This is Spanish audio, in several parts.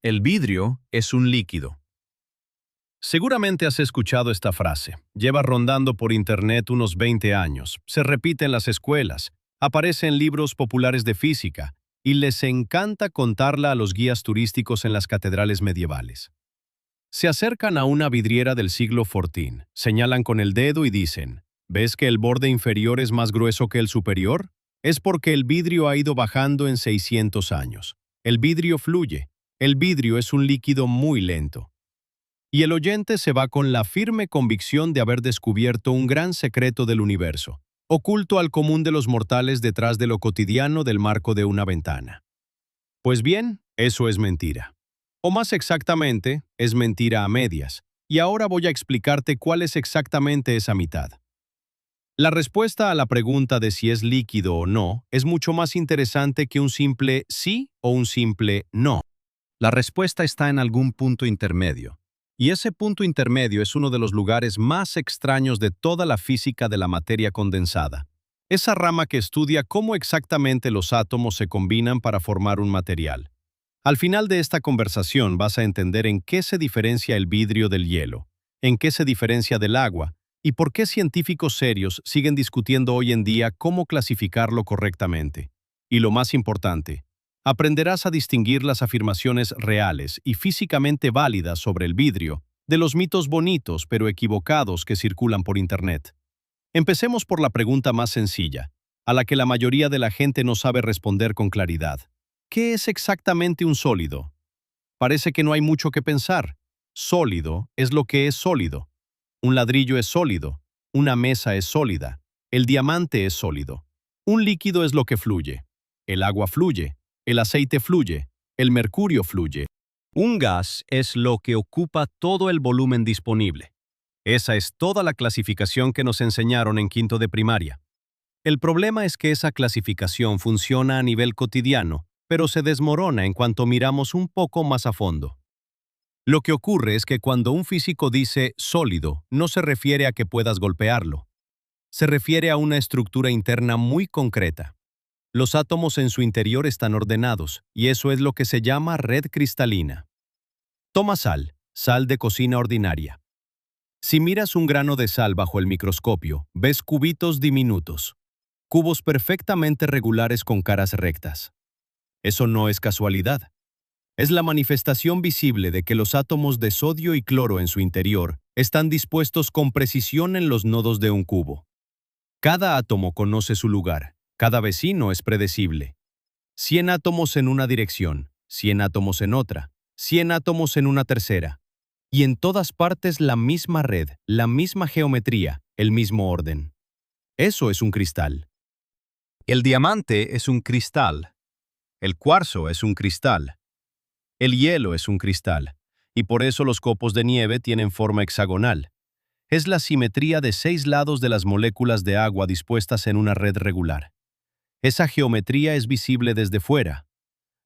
El vidrio es un líquido. Seguramente has escuchado esta frase. Lleva rondando por internet unos 20 años. Se repite en las escuelas, aparece en libros populares de física y les encanta contarla a los guías turísticos en las catedrales medievales. Se acercan a una vidriera del siglo XIV, señalan con el dedo y dicen, ¿ves que el borde inferior es más grueso que el superior? Es porque el vidrio ha ido bajando en 600 años. El vidrio fluye. El vidrio es un líquido muy lento. Y el oyente se va con la firme convicción de haber descubierto un gran secreto del universo, oculto al común de los mortales detrás de lo cotidiano del marco de una ventana. Pues bien, eso es mentira. O más exactamente, es mentira a medias. Y ahora voy a explicarte cuál es exactamente esa mitad. La respuesta a la pregunta de si es líquido o no es mucho más interesante que un simple sí o un simple no. La respuesta está en algún punto intermedio. Y ese punto intermedio es uno de los lugares más extraños de toda la física de la materia condensada. Esa rama que estudia cómo exactamente los átomos se combinan para formar un material. Al final de esta conversación vas a entender en qué se diferencia el vidrio del hielo, en qué se diferencia del agua y por qué científicos serios siguen discutiendo hoy en día cómo clasificarlo correctamente. Y lo más importante, aprenderás a distinguir las afirmaciones reales y físicamente válidas sobre el vidrio de los mitos bonitos pero equivocados que circulan por Internet. Empecemos por la pregunta más sencilla, a la que la mayoría de la gente no sabe responder con claridad. ¿Qué es exactamente un sólido? Parece que no hay mucho que pensar. Sólido es lo que es sólido. Un ladrillo es sólido, una mesa es sólida, el diamante es sólido. Un líquido es lo que fluye. El agua fluye. El aceite fluye, el mercurio fluye. Un gas es lo que ocupa todo el volumen disponible. Esa es toda la clasificación que nos enseñaron en quinto de primaria. El problema es que esa clasificación funciona a nivel cotidiano, pero se desmorona en cuanto miramos un poco más a fondo. Lo que ocurre es que cuando un físico dice sólido, no se refiere a que puedas golpearlo. Se refiere a una estructura interna muy concreta. Los átomos en su interior están ordenados, y eso es lo que se llama red cristalina. Toma sal, sal de cocina ordinaria. Si miras un grano de sal bajo el microscopio, ves cubitos diminutos, cubos perfectamente regulares con caras rectas. Eso no es casualidad. Es la manifestación visible de que los átomos de sodio y cloro en su interior están dispuestos con precisión en los nodos de un cubo. Cada átomo conoce su lugar. Cada vecino es predecible. 100 átomos en una dirección, 100 átomos en otra, 100 átomos en una tercera. Y en todas partes la misma red, la misma geometría, el mismo orden. Eso es un cristal. El diamante es un cristal. El cuarzo es un cristal. El hielo es un cristal. Y por eso los copos de nieve tienen forma hexagonal. Es la simetría de 6 lados de las moléculas de agua dispuestas en una red regular. Esa geometría es visible desde fuera.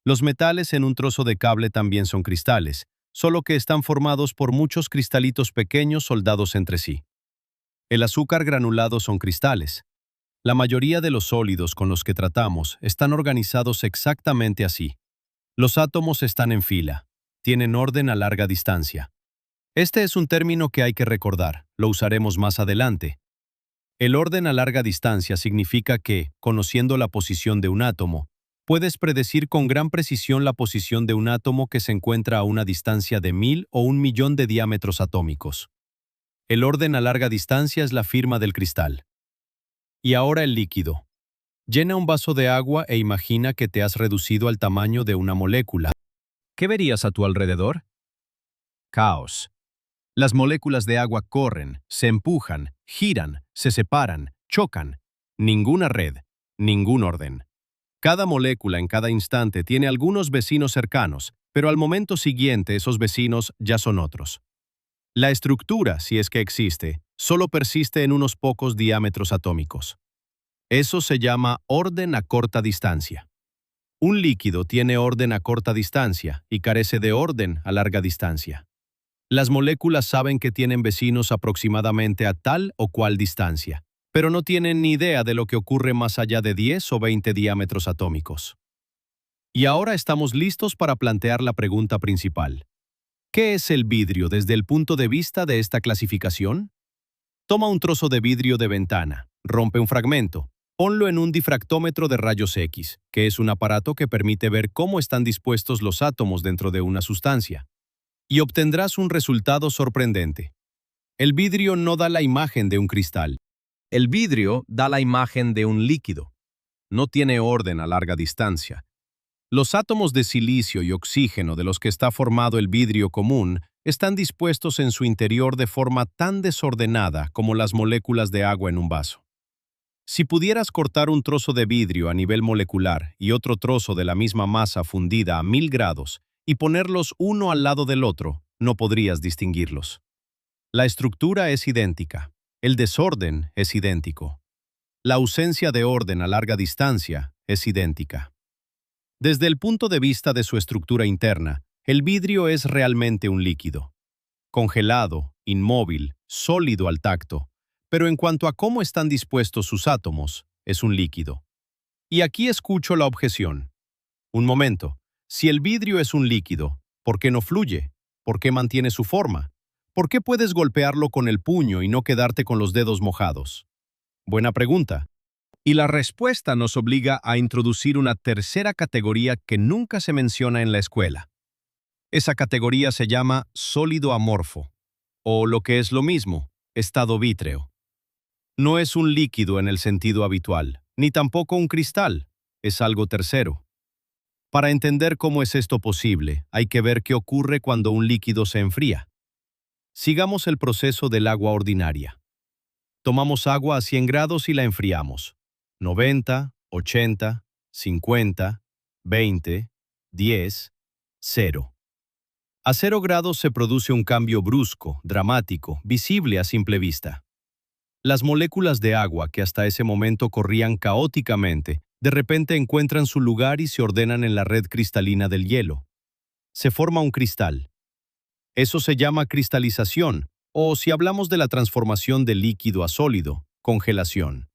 Los metales en un trozo de cable también son cristales, solo que están formados por muchos cristalitos pequeños soldados entre sí. El azúcar granulado son cristales. La mayoría de los sólidos con los que tratamos están organizados exactamente así. Los átomos están en fila, tienen orden a larga distancia. Este es un término que hay que recordar, lo usaremos más adelante. El orden a larga distancia significa que, conociendo la posición de un átomo, puedes predecir con gran precisión la posición de un átomo que se encuentra a una distancia de 1000 o 1.000.000 de diámetros atómicos. El orden a larga distancia es la firma del cristal. Y ahora el líquido. Llena un vaso de agua e imagina que te has reducido al tamaño de una molécula. ¿Qué verías a tu alrededor? Caos. Las moléculas de agua corren, se empujan, giran, se separan, chocan. Ninguna red, ningún orden. Cada molécula en cada instante tiene algunos vecinos cercanos, pero al momento siguiente esos vecinos ya son otros. La estructura, si es que existe, solo persiste en unos pocos diámetros atómicos. Eso se llama orden a corta distancia. Un líquido tiene orden a corta distancia y carece de orden a larga distancia. Las moléculas saben que tienen vecinos aproximadamente a tal o cual distancia, pero no tienen ni idea de lo que ocurre más allá de 10 o 20 diámetros atómicos. Y ahora estamos listos para plantear la pregunta principal. ¿Qué es el vidrio desde el punto de vista de esta clasificación? Toma un trozo de vidrio de ventana, rompe un fragmento, ponlo en un difractómetro de rayos X, que es un aparato que permite ver cómo están dispuestos los átomos dentro de una sustancia, y obtendrás un resultado sorprendente. El vidrio no da la imagen de un cristal. El vidrio da la imagen de un líquido. No tiene orden a larga distancia. Los átomos de silicio y oxígeno de los que está formado el vidrio común están dispuestos en su interior de forma tan desordenada como las moléculas de agua en un vaso. Si pudieras cortar un trozo de vidrio a nivel molecular y otro trozo de la misma masa fundida a 1000 grados y ponerlos uno al lado del otro, no podrías distinguirlos. La estructura es idéntica. El desorden es idéntico. La ausencia de orden a larga distancia es idéntica. Desde el punto de vista de su estructura interna, el vidrio es realmente un líquido. Congelado, inmóvil, sólido al tacto, pero en cuanto a cómo están dispuestos sus átomos, es un líquido. Y aquí escucho la objeción. Un momento, si el vidrio es un líquido, ¿por qué no fluye? ¿Por qué mantiene su forma? ¿Por qué puedes golpearlo con el puño y no quedarte con los dedos mojados? Buena pregunta. Y la respuesta nos obliga a introducir una tercera categoría que nunca se menciona en la escuela. Esa categoría se llama sólido amorfo, o lo que es lo mismo, estado vítreo. No es un líquido en el sentido habitual, ni tampoco un cristal, es algo tercero. Para entender cómo es esto posible, hay que ver qué ocurre cuando un líquido se enfría. Sigamos el proceso del agua ordinaria. Tomamos agua a 100 grados y la enfriamos. 90, 80, 50, 20, 10, 0. A 0 grados se produce un cambio brusco, dramático, visible a simple vista. Las moléculas de agua que hasta ese momento corrían caóticamente, de repente encuentran su lugar y se ordenan en la red cristalina del hielo. Se forma un cristal. Eso se llama cristalización, o si hablamos de la transformación de líquido a sólido, congelación.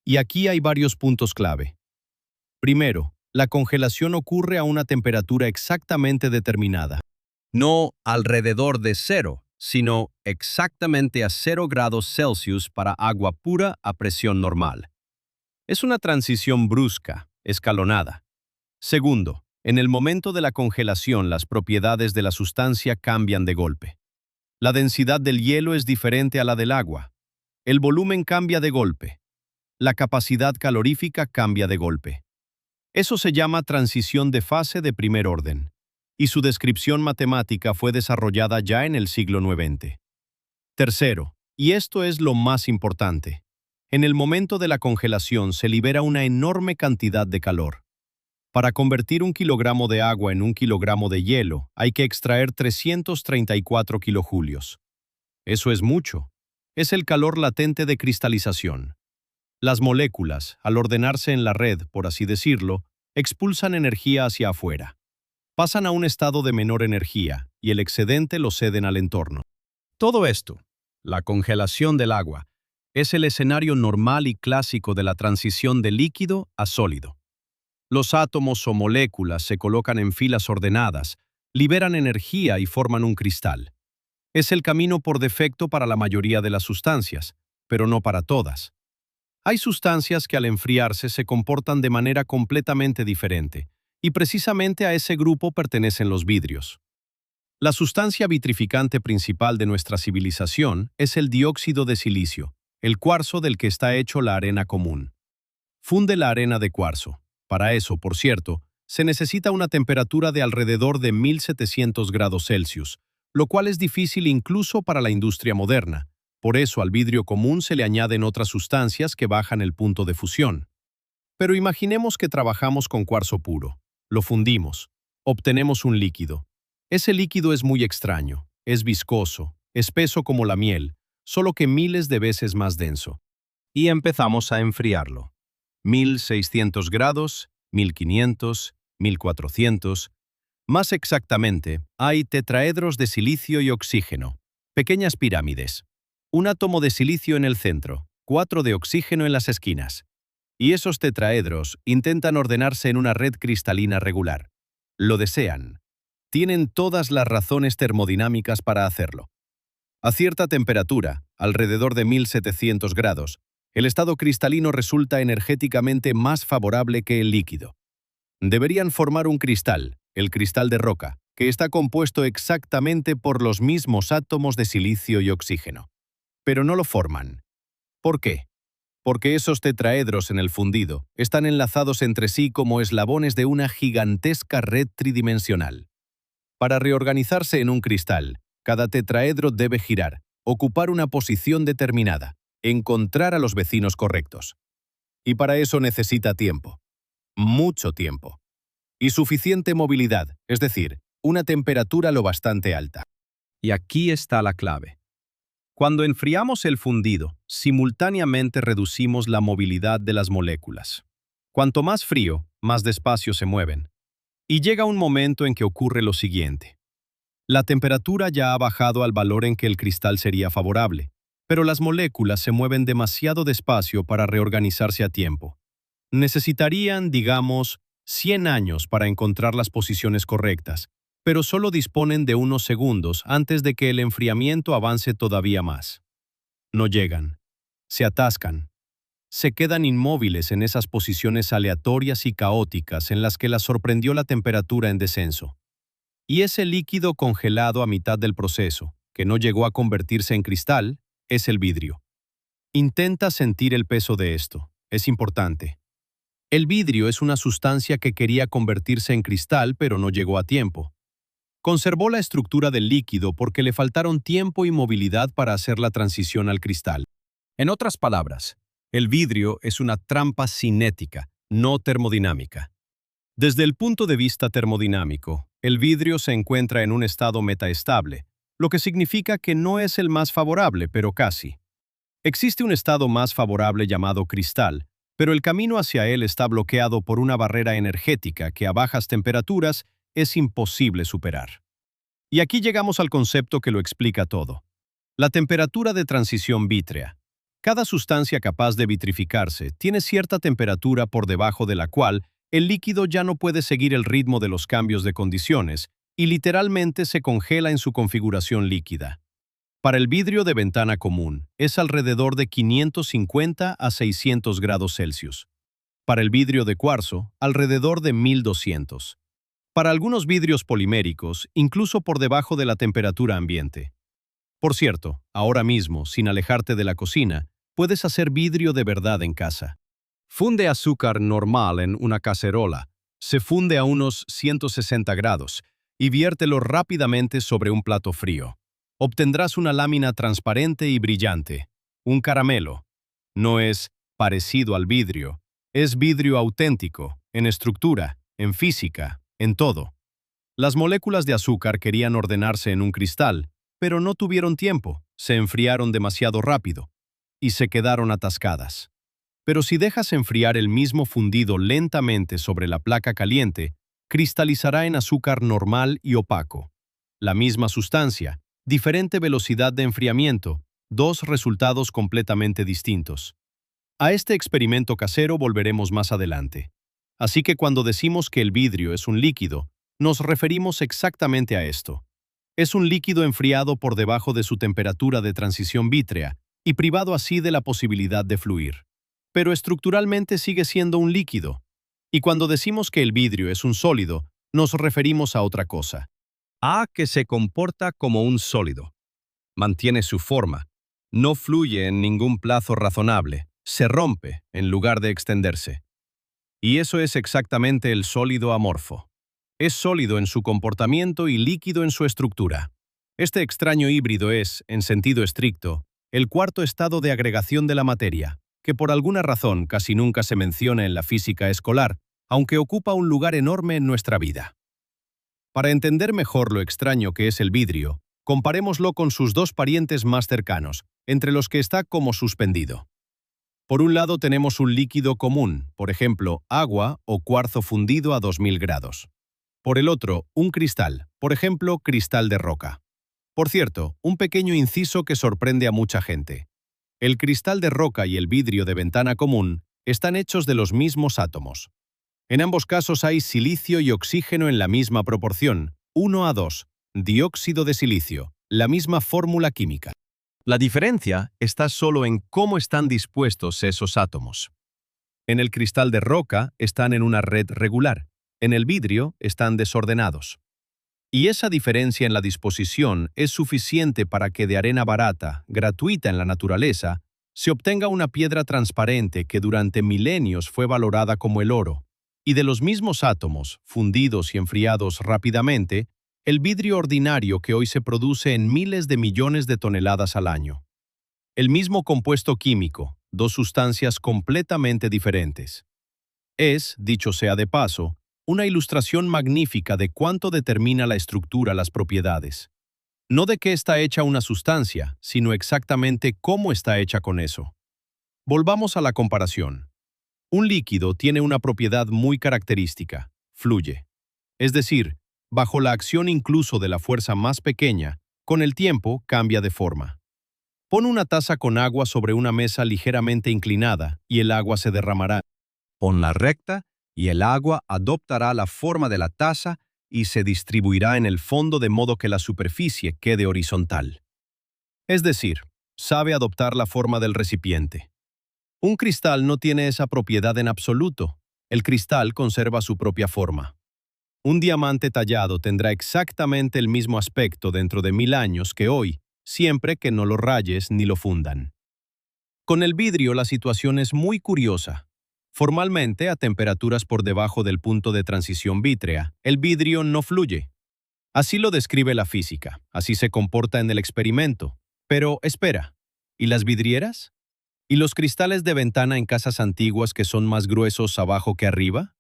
Y aquí hay varios puntos clave. Primero, la congelación ocurre a una temperatura exactamente determinada. No alrededor de 0, sino exactamente a 0 grados Celsius para agua pura a presión normal. Es una transición brusca, escalonada. Segundo, en el momento de la congelación las propiedades de la sustancia cambian de golpe. La densidad del hielo es diferente a la del agua. El volumen cambia de golpe. La capacidad calorífica cambia de golpe. Eso se llama transición de fase de primer orden, y su descripción matemática fue desarrollada ya en el siglo XIX. Tercero, y esto es lo más importante, en el momento de la congelación se libera una enorme cantidad de calor. Para convertir 1 kilogramo de agua en 1 kilogramo de hielo, hay que extraer 334 kilojulios. Eso es mucho. Es el calor latente de cristalización. Las moléculas, al ordenarse en la red, por así decirlo, expulsan energía hacia afuera. Pasan a un estado de menor energía y el excedente lo ceden al entorno. Todo esto, la congelación del agua, es el escenario normal y clásico de la transición de líquido a sólido. Los átomos o moléculas se colocan en filas ordenadas, liberan energía y forman un cristal. Es el camino por defecto para la mayoría de las sustancias, pero no para todas. Hay sustancias que al enfriarse se comportan de manera completamente diferente, y precisamente a ese grupo pertenecen los vidrios. La sustancia vitrificante principal de nuestra civilización es el dióxido de silicio, el cuarzo del que está hecho la arena común. Funde la arena de cuarzo. Para eso, por cierto, se necesita una temperatura de alrededor de 1700 grados Celsius, lo cual es difícil incluso para la industria moderna. Por eso al vidrio común se le añaden otras sustancias que bajan el punto de fusión. Pero imaginemos que trabajamos con cuarzo puro. Lo fundimos. Obtenemos un líquido. Ese líquido es muy extraño. Es viscoso, espeso como la miel, solo que miles de veces más denso. Y empezamos a enfriarlo. 1600 grados, 1500, 1400. Más exactamente, hay tetraedros de silicio y oxígeno, pequeñas pirámides. Un átomo de silicio en el centro, 4 de oxígeno en las esquinas. Y esos tetraedros intentan ordenarse en una red cristalina regular. Lo desean. Tienen todas las razones termodinámicas para hacerlo. A cierta temperatura, alrededor de 1700 grados, el estado cristalino resulta energéticamente más favorable que el líquido. Deberían formar un cristal, el cristal de roca, que está compuesto exactamente por los mismos átomos de silicio y oxígeno. Pero no lo forman. ¿Por qué? Porque esos tetraedros en el fundido están enlazados entre sí como eslabones de una gigantesca red tridimensional. Para reorganizarse en un cristal, cada tetraedro debe girar, ocupar una posición determinada, encontrar a los vecinos correctos. Y para eso necesita tiempo. Mucho tiempo. Y suficiente movilidad, es decir, una temperatura lo bastante alta. Y aquí está la clave. Cuando enfriamos el fundido, simultáneamente reducimos la movilidad de las moléculas. Cuanto más frío, más despacio se mueven. Y llega un momento en que ocurre lo siguiente. La temperatura ya ha bajado al valor en que el cristal sería favorable, pero las moléculas se mueven demasiado despacio para reorganizarse a tiempo. Necesitarían, digamos, 100 años para encontrar las posiciones correctas, pero solo disponen de unos segundos antes de que el enfriamiento avance todavía más. No llegan. Se atascan. Se quedan inmóviles en esas posiciones aleatorias y caóticas en las que las sorprendió la temperatura en descenso. Y ese líquido congelado a mitad del proceso, que no llegó a convertirse en cristal, es el vidrio. Intenta sentir el peso de esto. Es importante. El vidrio es una sustancia que quería convertirse en cristal, pero no llegó a tiempo. Conservó la estructura del líquido porque le faltaron tiempo y movilidad para hacer la transición al cristal. En otras palabras, el vidrio es una trampa cinética, no termodinámica. Desde el punto de vista termodinámico, el vidrio se encuentra en un estado metaestable, lo que significa que no es el más favorable, pero casi. Existe un estado más favorable llamado cristal, pero el camino hacia él está bloqueado por una barrera energética que a bajas temperaturas es imposible superar. Y aquí llegamos al concepto que lo explica todo. La temperatura de transición vítrea. Cada sustancia capaz de vitrificarse tiene cierta temperatura por debajo de la cual el líquido ya no puede seguir el ritmo de los cambios de condiciones y literalmente se congela en su configuración líquida. Para el vidrio de ventana común, es alrededor de 550 a 600 grados Celsius. Para el vidrio de cuarzo, alrededor de 1200. Para algunos vidrios poliméricos, incluso por debajo de la temperatura ambiente. Por cierto, ahora mismo, sin alejarte de la cocina, puedes hacer vidrio de verdad en casa. Funde azúcar normal en una cacerola, se funde a unos 160 grados y viértelo rápidamente sobre un plato frío. Obtendrás una lámina transparente y brillante, un caramelo. No es parecido al vidrio, es vidrio auténtico, en estructura, en física, en todo. Las moléculas de azúcar querían ordenarse en un cristal, pero no tuvieron tiempo, se enfriaron demasiado rápido y se quedaron atascadas. Pero si dejas enfriar el mismo fundido lentamente sobre la placa caliente, cristalizará en azúcar normal y opaco. La misma sustancia, diferente velocidad de enfriamiento, dos resultados completamente distintos. A este experimento casero volveremos más adelante. Así que cuando decimos que el vidrio es un líquido, nos referimos exactamente a esto. Es un líquido enfriado por debajo de su temperatura de transición vítrea y privado así de la posibilidad de fluir. Pero estructuralmente sigue siendo un líquido. Y cuando decimos que el vidrio es un sólido, nos referimos a otra cosa. A que se comporta como un sólido. Mantiene su forma. No fluye en ningún plazo razonable. Se rompe en lugar de extenderse. Y eso es exactamente el sólido amorfo. Es sólido en su comportamiento y líquido en su estructura. Este extraño híbrido es, en sentido estricto, el cuarto estado de agregación de la materia, que por alguna razón casi nunca se menciona en la física escolar, aunque ocupa un lugar enorme en nuestra vida. Para entender mejor lo extraño que es el vidrio, comparémoslo con sus dos parientes más cercanos, entre los que está como suspendido. Por un lado tenemos un líquido común, por ejemplo, agua o cuarzo fundido a 2000 grados. Por el otro, un cristal, por ejemplo, cristal de roca. Por cierto, un pequeño inciso que sorprende a mucha gente. El cristal de roca y el vidrio de ventana común están hechos de los mismos átomos. En ambos casos hay silicio y oxígeno en la misma proporción, 1:2, dióxido de silicio, la misma fórmula química. La diferencia está solo en cómo están dispuestos esos átomos. En el cristal de roca están en una red regular, en el vidrio están desordenados. Y esa diferencia en la disposición es suficiente para que de arena barata, gratuita en la naturaleza, se obtenga una piedra transparente que durante milenios fue valorada como el oro, y de los mismos átomos, fundidos y enfriados rápidamente, el vidrio ordinario que hoy se produce en miles de millones de toneladas al año. El mismo compuesto químico, dos sustancias completamente diferentes. Es, dicho sea de paso, una ilustración magnífica de cuánto determina la estructura las propiedades. No de qué está hecha una sustancia, sino exactamente cómo está hecha con eso. Volvamos a la comparación. Un líquido tiene una propiedad muy característica, fluye. Es decir, bajo la acción incluso de la fuerza más pequeña, con el tiempo cambia de forma. Pon una taza con agua sobre una mesa ligeramente inclinada y el agua se derramará. Ponla recta y el agua adoptará la forma de la taza y se distribuirá en el fondo de modo que la superficie quede horizontal. Es decir, sabe adoptar la forma del recipiente. Un cristal no tiene esa propiedad en absoluto. El cristal conserva su propia forma. Un diamante tallado tendrá exactamente el mismo aspecto dentro de 1000 años que hoy, siempre que no lo rayes ni lo fundan. Con el vidrio la situación es muy curiosa. Formalmente, a temperaturas por debajo del punto de transición vítrea, el vidrio no fluye. Así lo describe la física, así se comporta en el experimento. Pero espera, ¿y las vidrieras? ¿Y los cristales de ventana en casas antiguas que son más gruesos abajo que arriba?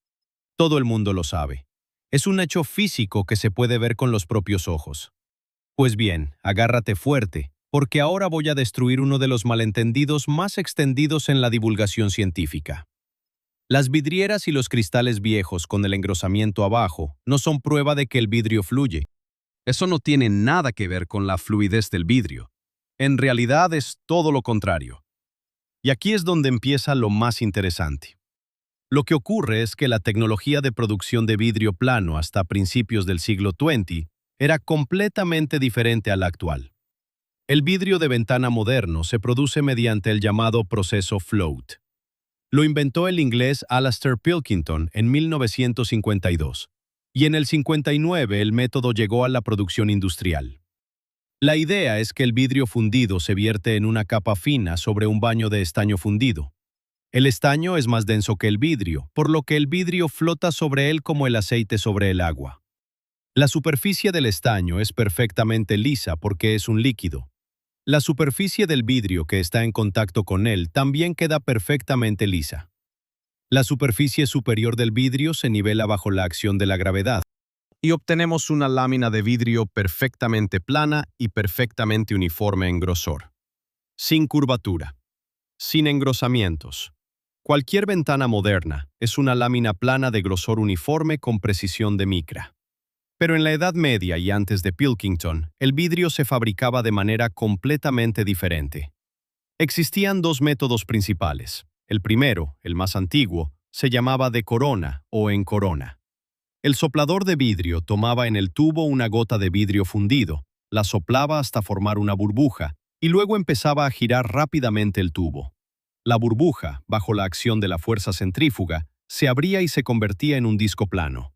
Todo el mundo lo sabe. Es un hecho físico que se puede ver con los propios ojos. Pues bien, agárrate fuerte, porque ahora voy a destruir uno de los malentendidos más extendidos en la divulgación científica. Las vidrieras y los cristales viejos con el engrosamiento abajo no son prueba de que el vidrio fluye. Eso no tiene nada que ver con la fluidez del vidrio. En realidad es todo lo contrario. Y aquí es donde empieza lo más interesante. Lo que ocurre es que la tecnología de producción de vidrio plano hasta principios del siglo XX era completamente diferente a la actual. El vidrio de ventana moderno se produce mediante el llamado proceso float. Lo inventó el inglés Alastair Pilkington en 1952, y en el 59 el método llegó a la producción industrial. La idea es que el vidrio fundido se vierte en una capa fina sobre un baño de estaño fundido. El estaño es más denso que el vidrio, por lo que el vidrio flota sobre él como el aceite sobre el agua. La superficie del estaño es perfectamente lisa porque es un líquido. La superficie del vidrio que está en contacto con él también queda perfectamente lisa. La superficie superior del vidrio se nivela bajo la acción de la gravedad y obtenemos una lámina de vidrio perfectamente plana y perfectamente uniforme en grosor. Sin curvatura. Sin engrosamientos. Cualquier ventana moderna es una lámina plana de grosor uniforme con precisión de micra. Pero en la Edad Media y antes de Pilkington, el vidrio se fabricaba de manera completamente diferente. Existían dos métodos principales. El primero, el más antiguo, se llamaba de corona o en corona. El soplador de vidrio tomaba en el tubo una gota de vidrio fundido, la soplaba hasta formar una burbuja y luego empezaba a girar rápidamente el tubo. La burbuja, bajo la acción de la fuerza centrífuga, se abría y se convertía en un disco plano.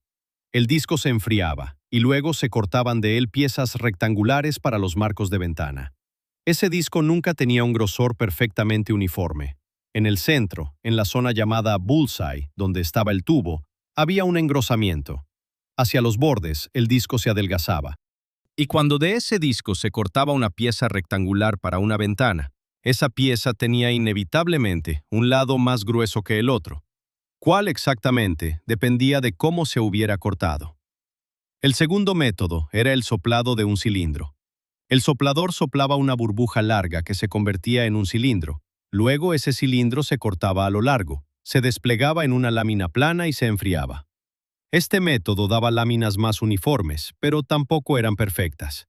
El disco se enfriaba, y luego se cortaban de él piezas rectangulares para los marcos de ventana. Ese disco nunca tenía un grosor perfectamente uniforme. En el centro, en la zona llamada bullseye, donde estaba el tubo, había un engrosamiento. Hacia los bordes, el disco se adelgazaba. Y cuando de ese disco se cortaba una pieza rectangular para una ventana, esa pieza tenía inevitablemente un lado más grueso que el otro. ¿Cuál exactamente? Dependía de cómo se hubiera cortado. El segundo método era el soplado de un cilindro. El soplador soplaba una burbuja larga que se convertía en un cilindro. Luego ese cilindro se cortaba a lo largo, se desplegaba en una lámina plana y se enfriaba. Este método daba láminas más uniformes, pero tampoco eran perfectas.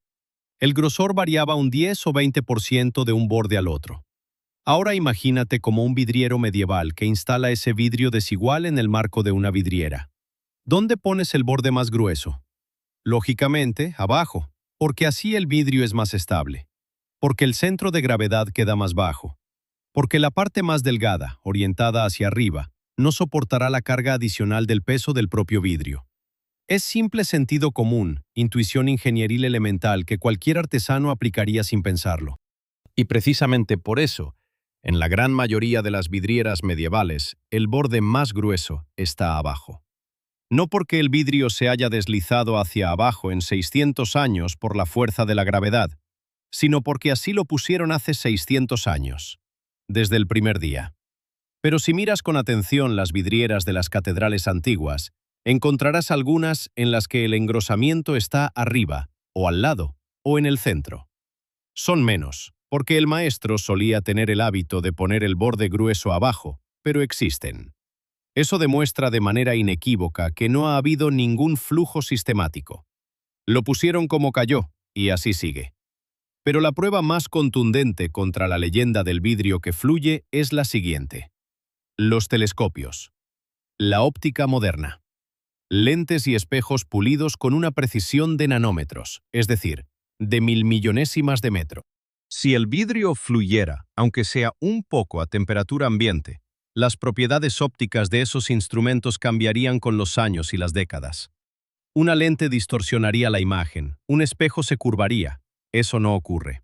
El grosor variaba un 10 o 20% de un borde al otro. Ahora imagínate como un vidriero medieval que instala ese vidrio desigual en el marco de una vidriera. ¿Dónde pones el borde más grueso? Lógicamente, abajo, porque así el vidrio es más estable, porque el centro de gravedad queda más bajo, porque la parte más delgada, orientada hacia arriba, no soportará la carga adicional del peso del propio vidrio. Es simple sentido común, intuición ingenieril elemental que cualquier artesano aplicaría sin pensarlo. Y precisamente por eso, en la gran mayoría de las vidrieras medievales, el borde más grueso está abajo. No porque el vidrio se haya deslizado hacia abajo en 600 años por la fuerza de la gravedad, sino porque así lo pusieron hace 600 años, desde el primer día. Pero si miras con atención las vidrieras de las catedrales antiguas, encontrarás algunas en las que el engrosamiento está arriba, o al lado, o en el centro. Son menos, porque el maestro solía tener el hábito de poner el borde grueso abajo, pero existen. Eso demuestra de manera inequívoca que no ha habido ningún flujo sistemático. Lo pusieron como cayó, y así sigue. Pero la prueba más contundente contra la leyenda del vidrio que fluye es la siguiente. Los telescopios. La óptica moderna. Lentes y espejos pulidos con una precisión de nanómetros, es decir, de milmillonésimas de metro. Si el vidrio fluyera, aunque sea un poco a temperatura ambiente, las propiedades ópticas de esos instrumentos cambiarían con los años y las décadas. Una lente distorsionaría la imagen, un espejo se curvaría. Eso no ocurre.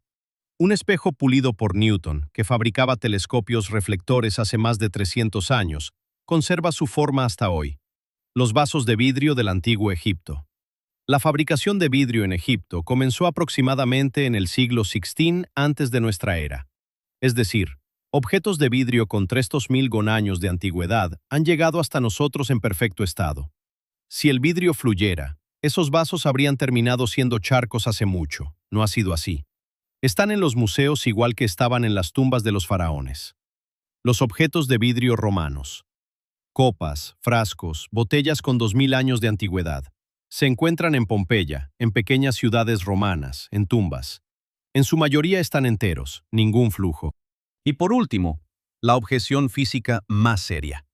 Un espejo pulido por Newton, que fabricaba telescopios reflectores hace más de 300 años, conserva su forma hasta hoy. Los vasos de vidrio del antiguo Egipto. La fabricación de vidrio en Egipto comenzó aproximadamente en el siglo XVI antes de nuestra era. Es decir, objetos de vidrio con 300.000 años de antigüedad han llegado hasta nosotros en perfecto estado. Si el vidrio fluyera, esos vasos habrían terminado siendo charcos hace mucho. No ha sido así. Están en los museos igual que estaban en las tumbas de los faraones. Los objetos de vidrio romanos. Copas, frascos, botellas con 2000 años de antigüedad. Se encuentran en Pompeya, en pequeñas ciudades romanas, en tumbas. En su mayoría están enteros, ningún flujo. Y por último, la objeción física más seria.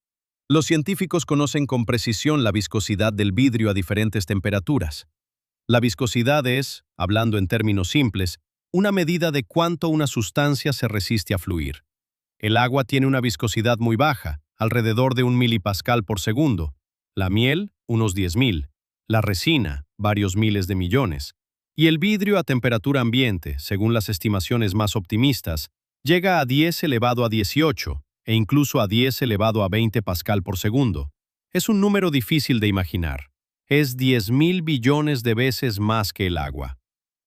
Los científicos conocen con precisión la viscosidad del vidrio a diferentes temperaturas. La viscosidad es, hablando en términos simples, una medida de cuánto una sustancia se resiste a fluir. El agua tiene una viscosidad muy baja, alrededor de 1 milipascal por segundo. La miel, unos 10.000. La resina, varios miles de millones. Y el vidrio a temperatura ambiente, según las estimaciones más optimistas, llega a 10 elevado a 18 e incluso a 10 elevado a 20 pascal por segundo. Es un número difícil de imaginar. Es 10.000 billones de veces más que el agua.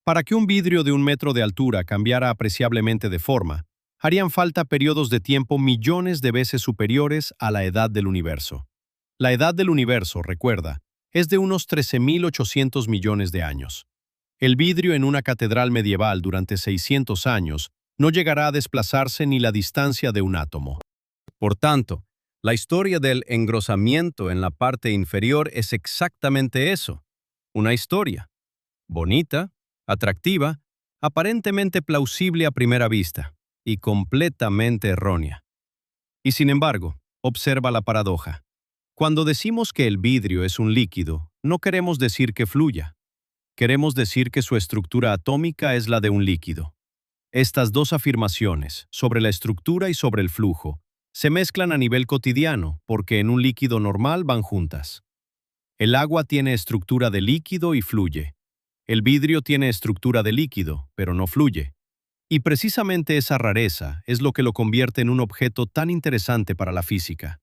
Para que un vidrio de 1 metro de altura cambiara apreciablemente de forma, harían falta periodos de tiempo millones de veces superiores a la edad del universo. La edad del universo, recuerda, es de unos 13.800 millones de años. El vidrio en una catedral medieval durante 600 años no llegará a desplazarse ni la distancia de un átomo. Por tanto, la historia del engrosamiento en la parte inferior es exactamente eso, una historia. Bonita, atractiva, aparentemente plausible a primera vista, y completamente errónea. Y sin embargo, observa la paradoja. Cuando decimos que el vidrio es un líquido, no queremos decir que fluya. Queremos decir que su estructura atómica es la de un líquido. Estas dos afirmaciones, sobre la estructura y sobre el flujo, se mezclan a nivel cotidiano porque en un líquido normal van juntas. El agua tiene estructura de líquido y fluye. El vidrio tiene estructura de líquido, pero no fluye. Y precisamente esa rareza es lo que lo convierte en un objeto tan interesante para la física.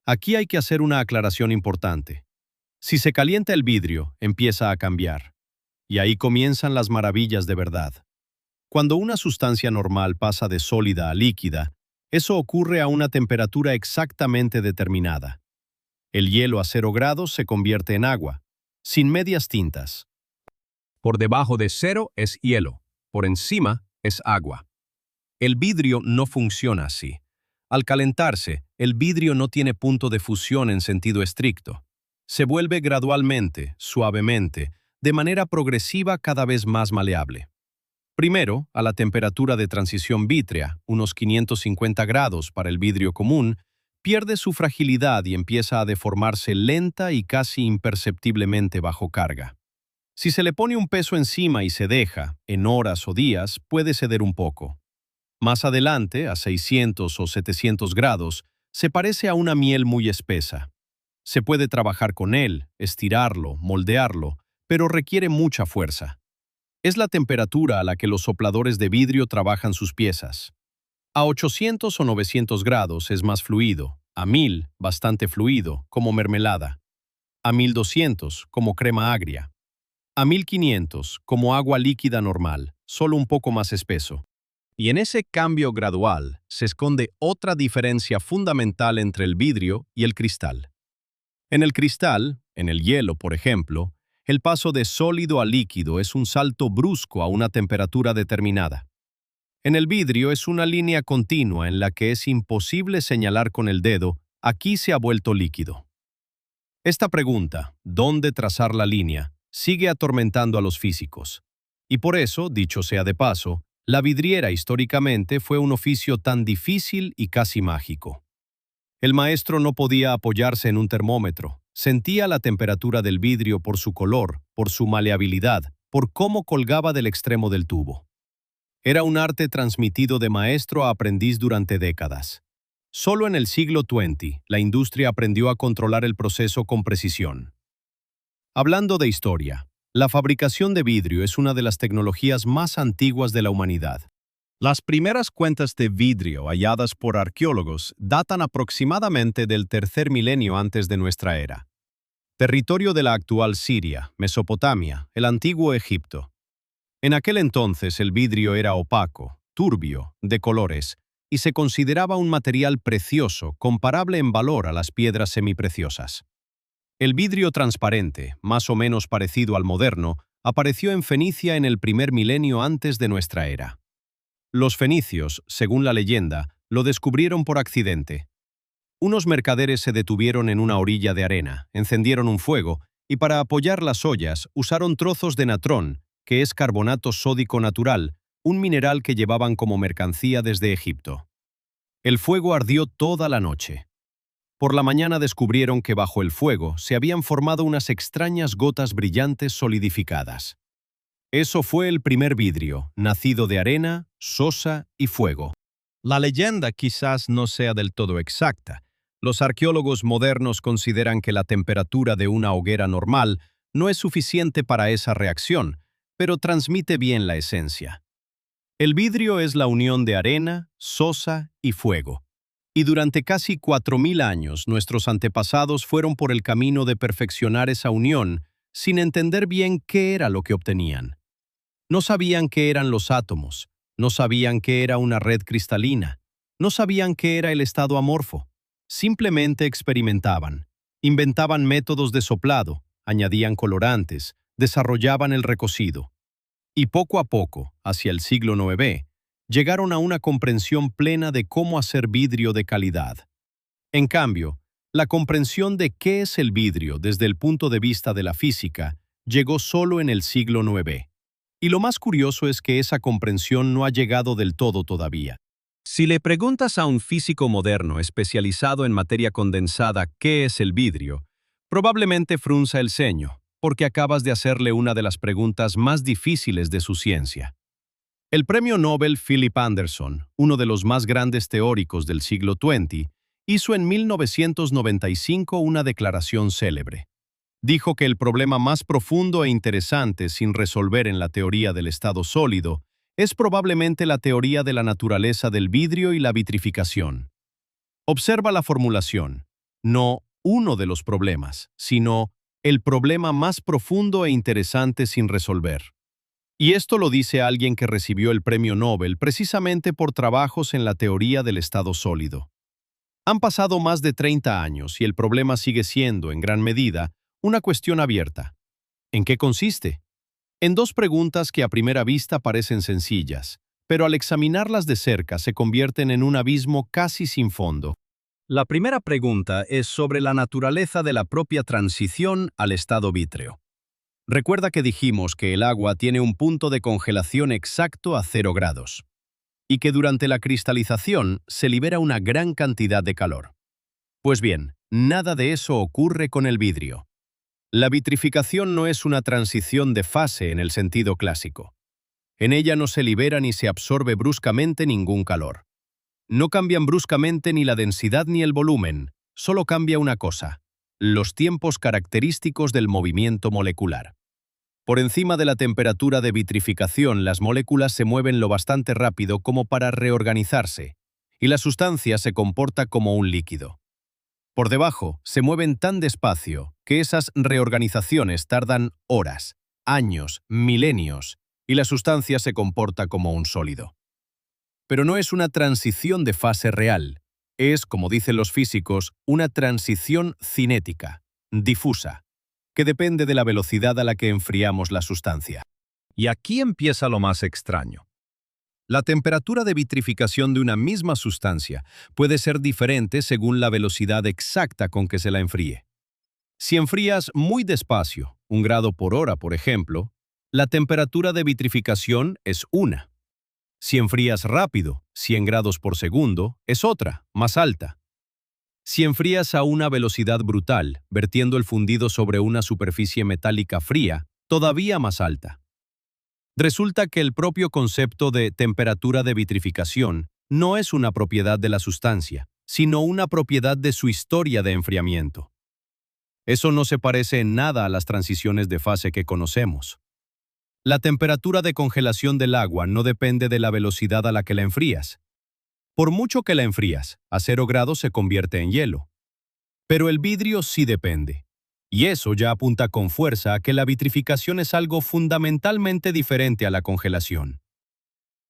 Aquí hay que hacer una aclaración importante. Si se calienta el vidrio, empieza a cambiar. Y ahí comienzan las maravillas de verdad. Cuando una sustancia normal pasa de sólida a líquida, eso ocurre a una temperatura exactamente determinada. El hielo a 0 grados se convierte en agua, sin medias tintas. Por debajo de 0 es hielo, por encima es agua. El vidrio no funciona así. Al calentarse, el vidrio no tiene punto de fusión en sentido estricto. Se vuelve gradualmente, suavemente, de manera progresiva cada vez más maleable. Primero, a la temperatura de transición vítrea, unos 550 grados para el vidrio común, pierde su fragilidad y empieza a deformarse lenta y casi imperceptiblemente bajo carga. Si se le pone un peso encima y se deja, en horas o días, puede ceder un poco. Más adelante, a 600 o 700 grados, se parece a una miel muy espesa. Se puede trabajar con él, estirarlo, moldearlo, pero requiere mucha fuerza. Es la temperatura a la que los sopladores de vidrio trabajan sus piezas. A 800 o 900 grados es más fluido, a 1000 bastante fluido, como mermelada, a 1200 como crema agria, a 1500 como agua líquida normal, solo un poco más espeso. Y en ese cambio gradual se esconde otra diferencia fundamental entre el vidrio y el cristal. En el cristal, en el hielo, por ejemplo, el paso de sólido a líquido es un salto brusco a una temperatura determinada. En el vidrio es una línea continua en la que es imposible señalar con el dedo, aquí se ha vuelto líquido. Esta pregunta, ¿dónde trazar la línea?, sigue atormentando a los físicos. Y por eso, dicho sea de paso, la vidriera históricamente fue un oficio tan difícil y casi mágico. El maestro no podía apoyarse en un termómetro, sentía la temperatura del vidrio por su color, por su maleabilidad, por cómo colgaba del extremo del tubo. Era un arte transmitido de maestro a aprendiz durante décadas. Solo en el siglo XX, la industria aprendió a controlar el proceso con precisión. Hablando de historia, la fabricación de vidrio es una de las tecnologías más antiguas de la humanidad. Las primeras cuentas de vidrio halladas por arqueólogos datan aproximadamente del tercer milenio antes de nuestra era. Territorio de la actual Siria, Mesopotamia, el antiguo Egipto. En aquel entonces el vidrio era opaco, turbio, de colores, y se consideraba un material precioso, comparable en valor a las piedras semipreciosas. El vidrio transparente, más o menos parecido al moderno, apareció en Fenicia en el primer milenio antes de nuestra era. Los fenicios, según la leyenda, lo descubrieron por accidente. Unos mercaderes se detuvieron en una orilla de arena, encendieron un fuego y para apoyar las ollas usaron trozos de natrón, que es carbonato sódico natural, un mineral que llevaban como mercancía desde Egipto. El fuego ardió toda la noche. Por la mañana descubrieron que bajo el fuego se habían formado unas extrañas gotas brillantes solidificadas. Eso fue el primer vidrio, nacido de arena, sosa y fuego. La leyenda quizás no sea del todo exacta. Los arqueólogos modernos consideran que la temperatura de una hoguera normal no es suficiente para esa reacción, pero transmite bien la esencia. El vidrio es la unión de arena, sosa y fuego. Y durante casi 4000 años nuestros antepasados fueron por el camino de perfeccionar esa unión sin entender bien qué era lo que obtenían. No sabían qué eran los átomos, no sabían qué era una red cristalina, no sabían qué era el estado amorfo. Simplemente experimentaban, inventaban métodos de soplado, añadían colorantes, desarrollaban el recocido. Y poco a poco, hacia el siglo IX, llegaron a una comprensión plena de cómo hacer vidrio de calidad. En cambio, la comprensión de qué es el vidrio desde el punto de vista de la física llegó solo en el siglo IX. Y lo más curioso es que esa comprensión no ha llegado del todo todavía. Si le preguntas a un físico moderno especializado en materia condensada qué es el vidrio, probablemente frunza el ceño, porque acabas de hacerle una de las preguntas más difíciles de su ciencia. El premio Nobel Philip Anderson, uno de los más grandes teóricos del siglo XX, hizo en 1995 una declaración célebre. Dijo que el problema más profundo e interesante sin resolver en la teoría del estado sólido es probablemente la teoría de la naturaleza del vidrio y la vitrificación. Observa la formulación. No uno de los problemas, sino el problema más profundo e interesante sin resolver. Y esto lo dice alguien que recibió el premio Nobel precisamente por trabajos en la teoría del estado sólido. Han pasado más de 30 años y el problema sigue siendo, en gran medida, una cuestión abierta. ¿En qué consiste? En dos preguntas que a primera vista parecen sencillas, pero al examinarlas de cerca se convierten en un abismo casi sin fondo. La primera pregunta es sobre la naturaleza de la propia transición al estado vítreo. Recuerda que dijimos que el agua tiene un punto de congelación exacto a 0 grados y que durante la cristalización se libera una gran cantidad de calor. Pues bien, nada de eso ocurre con el vidrio. La vitrificación no es una transición de fase en el sentido clásico. En ella no se libera ni se absorbe bruscamente ningún calor. No cambian bruscamente ni la densidad ni el volumen, solo cambia una cosa: los tiempos característicos del movimiento molecular. Por encima de la temperatura de vitrificación, las moléculas se mueven lo bastante rápido como para reorganizarse, y la sustancia se comporta como un líquido. Por debajo, se mueven tan despacio que esas reorganizaciones tardan horas, años, milenios, y la sustancia se comporta como un sólido. Pero no es una transición de fase real, es, como dicen los físicos, una transición cinética, difusa, que depende de la velocidad a la que enfriamos la sustancia. Y aquí empieza lo más extraño. La temperatura de vitrificación de una misma sustancia puede ser diferente según la velocidad exacta con que se la enfríe. Si enfrías muy despacio, 1 grado por hora, por ejemplo, la temperatura de vitrificación es una. Si enfrías rápido, 100 grados por segundo, es otra, más alta. Si enfrías a una velocidad brutal, vertiendo el fundido sobre una superficie metálica fría, todavía más alta. Resulta que el propio concepto de temperatura de vitrificación no es una propiedad de la sustancia, sino una propiedad de su historia de enfriamiento. Eso no se parece en nada a las transiciones de fase que conocemos. La temperatura de congelación del agua no depende de la velocidad a la que la enfrías. Por mucho que la enfrías, a 0 grados se convierte en hielo. Pero el vidrio sí depende. Y eso ya apunta con fuerza a que la vitrificación es algo fundamentalmente diferente a la congelación.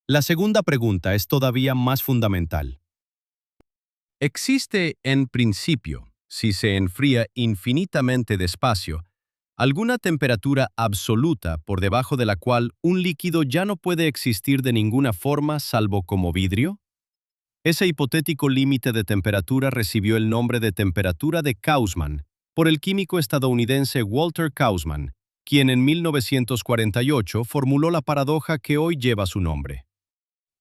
La segunda pregunta es todavía más fundamental. ¿Existe, en principio, si se enfría infinitamente despacio, alguna temperatura absoluta por debajo de la cual un líquido ya no puede existir de ninguna forma salvo como vidrio? Ese hipotético límite de temperatura recibió el nombre de temperatura de Kaufman por el químico estadounidense Walter Kaufman, quien en 1948 formuló la paradoja que hoy lleva su nombre.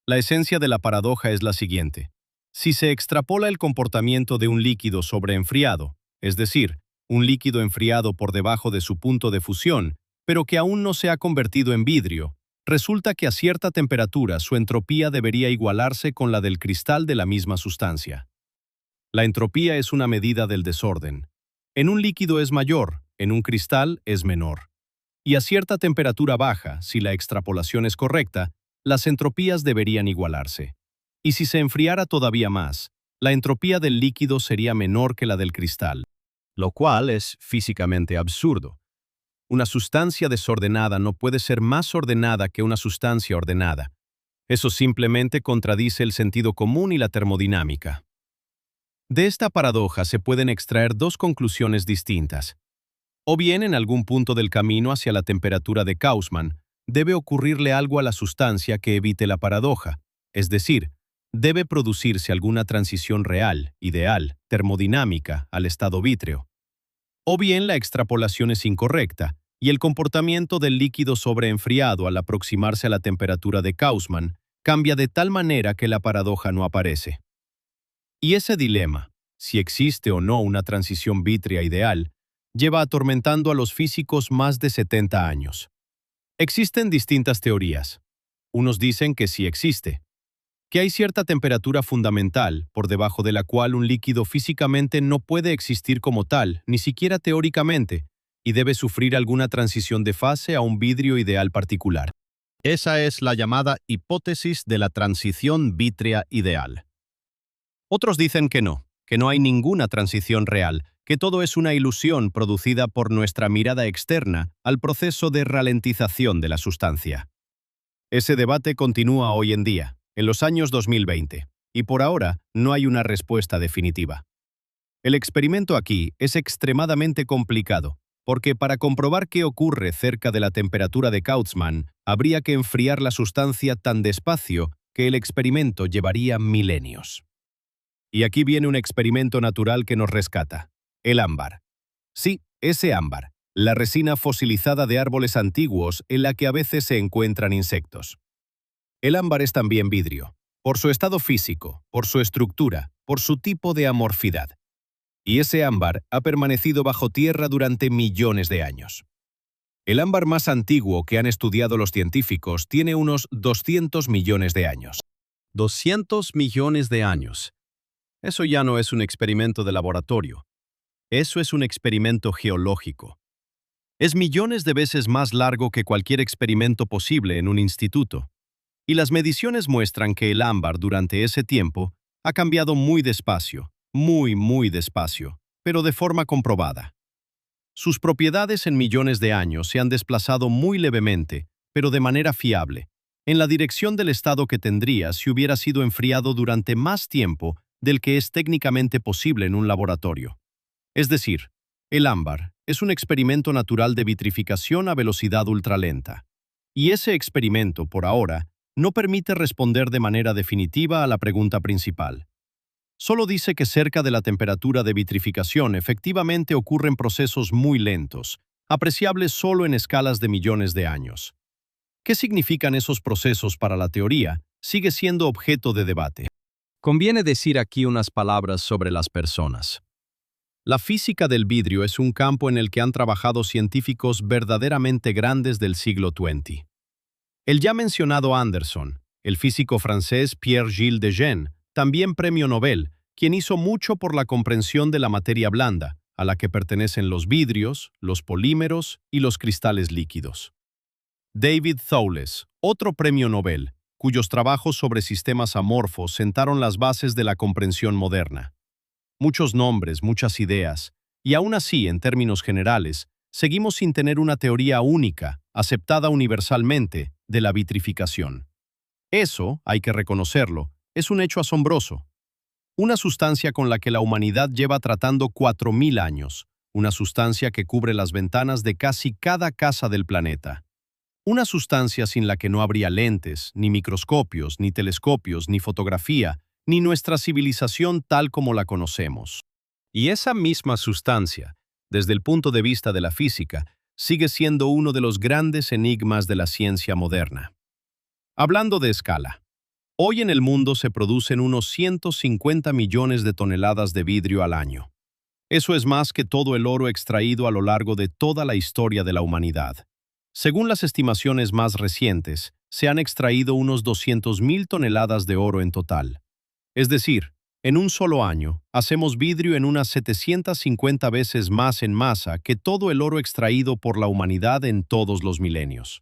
La esencia de la paradoja es la siguiente: si se extrapola el comportamiento de un líquido sobreenfriado, es decir, un líquido enfriado por debajo de su punto de fusión, pero que aún no se ha convertido en vidrio, resulta que a cierta temperatura su entropía debería igualarse con la del cristal de la misma sustancia. La entropía es una medida del desorden. En un líquido es mayor, en un cristal es menor. Y a cierta temperatura baja, si la extrapolación es correcta, las entropías deberían igualarse. Y si se enfriara todavía más, la entropía del líquido sería menor que la del cristal, lo cual es físicamente absurdo. Una sustancia desordenada no puede ser más ordenada que una sustancia ordenada. Eso simplemente contradice el sentido común y la termodinámica. De esta paradoja se pueden extraer dos conclusiones distintas. O bien, en algún punto del camino hacia la temperatura de Kaufman, debe ocurrirle algo a la sustancia que evite la paradoja, es decir, debe producirse alguna transición real, ideal, termodinámica al estado vítreo. O bien la extrapolación es incorrecta, y el comportamiento del líquido sobreenfriado al aproximarse a la temperatura de Kaufman cambia de tal manera que la paradoja no aparece. Y ese dilema, si existe o no una transición vítrea ideal, lleva atormentando a los físicos más de 70 años. Existen distintas teorías. Unos dicen que sí existe, que hay cierta temperatura fundamental por debajo de la cual un líquido físicamente no puede existir como tal, ni siquiera teóricamente, y debe sufrir alguna transición de fase a un vidrio ideal particular. Esa es la llamada hipótesis de la transición vítrea ideal. Otros dicen que no hay ninguna transición real, que todo es una ilusión producida por nuestra mirada externa al proceso de ralentización de la sustancia. Ese debate continúa hoy en día, en los años 2020, y por ahora no hay una respuesta definitiva. El experimento aquí es extremadamente complicado, porque para comprobar qué ocurre cerca de la temperatura de Kaufman, habría que enfriar la sustancia tan despacio que el experimento llevaría milenios. Y aquí viene un experimento natural que nos rescata: el ámbar. Sí, ese ámbar, La resina fosilizada de árboles antiguos en la que a veces se encuentran insectos. El ámbar es también vidrio, por su estado físico, por su estructura, por su tipo de amorfidad. Y ese ámbar ha permanecido bajo tierra durante millones de años. El ámbar más antiguo que han estudiado los científicos tiene unos 200 millones de años. 200 millones de años. Eso ya no es un experimento de laboratorio. Eso es un experimento geológico. Es millones de veces más largo que cualquier experimento posible en un instituto. Y las mediciones muestran que el ámbar durante ese tiempo ha cambiado muy despacio, muy despacio, pero de forma comprobada. Sus propiedades en millones de años se han desplazado muy levemente, pero de manera fiable, en la dirección del estado que tendría si hubiera sido enfriado durante más tiempo del que es técnicamente posible en un laboratorio. Es decir, el ámbar es un experimento natural de vitrificación a velocidad ultralenta. Y ese experimento, por ahora, no permite responder de manera definitiva a la pregunta principal. Solo dice que cerca de la temperatura de vitrificación efectivamente ocurren procesos muy lentos, apreciables solo en escalas de millones de años. ¿Qué significan esos procesos para la teoría? Sigue siendo objeto de debate. Conviene decir aquí unas palabras sobre las personas. La física del vidrio es un campo en el que han trabajado científicos verdaderamente grandes del siglo XX. El ya mencionado Anderson, el físico francés Pierre-Gilles Lejeune, también premio Nobel, quien hizo mucho por la comprensión de la materia blanda, a la que pertenecen los vidrios, los polímeros y los cristales líquidos. David Thouless, otro premio Nobel, cuyos trabajos sobre sistemas amorfos sentaron las bases de la comprensión moderna. Muchos nombres, muchas ideas, y aún así, en términos generales, seguimos sin tener una teoría única, aceptada universalmente, de la vitrificación. Eso, hay que reconocerlo, es un hecho asombroso. Una sustancia con la que la humanidad lleva tratando 4000 años, una sustancia que cubre las ventanas de casi cada casa del planeta. Una sustancia sin la que no habría lentes, ni microscopios, ni telescopios, ni fotografía, ni nuestra civilización tal como la conocemos. Y esa misma sustancia, desde el punto de vista de la física, sigue siendo uno de los grandes enigmas de la ciencia moderna. Hablando de escala, hoy en el mundo se producen unos 150 millones de toneladas de vidrio al año. Eso es más que todo el oro extraído a lo largo de toda la historia de la humanidad. Según las estimaciones más recientes, se han extraído unos 200.000 toneladas de oro en total. Es decir, en un solo año, hacemos vidrio en unas 750 veces más en masa que todo el oro extraído por la humanidad en todos los milenios.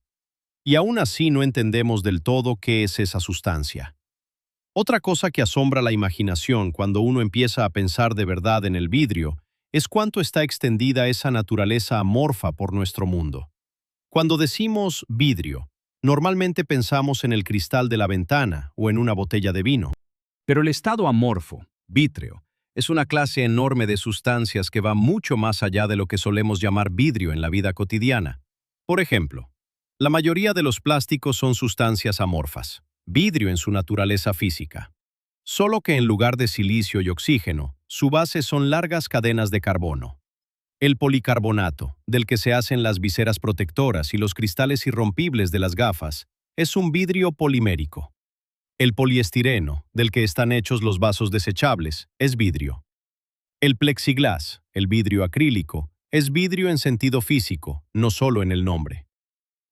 Y aún así no entendemos del todo qué es esa sustancia. Otra cosa que asombra la imaginación cuando uno empieza a pensar de verdad en el vidrio es cuánto está extendida esa naturaleza amorfa por nuestro mundo. Cuando decimos vidrio, normalmente pensamos en el cristal de la ventana o en una botella de vino. Pero el estado amorfo, vítreo, es una clase enorme de sustancias que va mucho más allá de lo que solemos llamar vidrio en la vida cotidiana. Por ejemplo, la mayoría de los plásticos son sustancias amorfas, vidrio en su naturaleza física. Solo que en lugar de silicio y oxígeno, su base son largas cadenas de carbono. El policarbonato, del que se hacen las viseras protectoras y los cristales irrompibles de las gafas, es un vidrio polimérico. El poliestireno, del que están hechos los vasos desechables, es vidrio. El plexiglas, el vidrio acrílico, es vidrio en sentido físico, no solo en el nombre.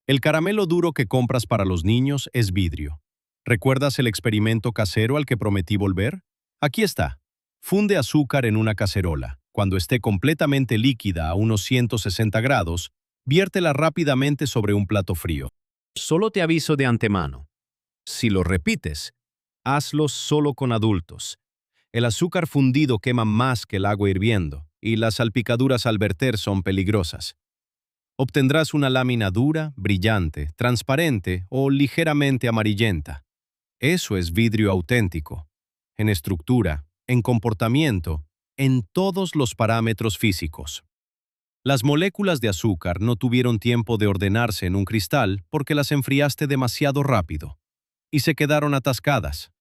El caramelo duro que compras para los niños es vidrio. ¿Recuerdas el experimento casero al que prometí volver? Aquí está. Funde azúcar en una cacerola. Cuando esté completamente líquida a unos 160 grados, viértela rápidamente sobre un plato frío. Solo te aviso de antemano. Si lo repites, hazlo solo con adultos. El azúcar fundido quema más que el agua hirviendo, y las salpicaduras al verter son peligrosas. Obtendrás una lámina dura, brillante, transparente o ligeramente amarillenta. Eso es vidrio auténtico. En estructura, en comportamiento, en todos los parámetros físicos. Las moléculas de azúcar no tuvieron tiempo de ordenarse en un cristal porque las enfriaste demasiado rápido y se quedaron atascadas.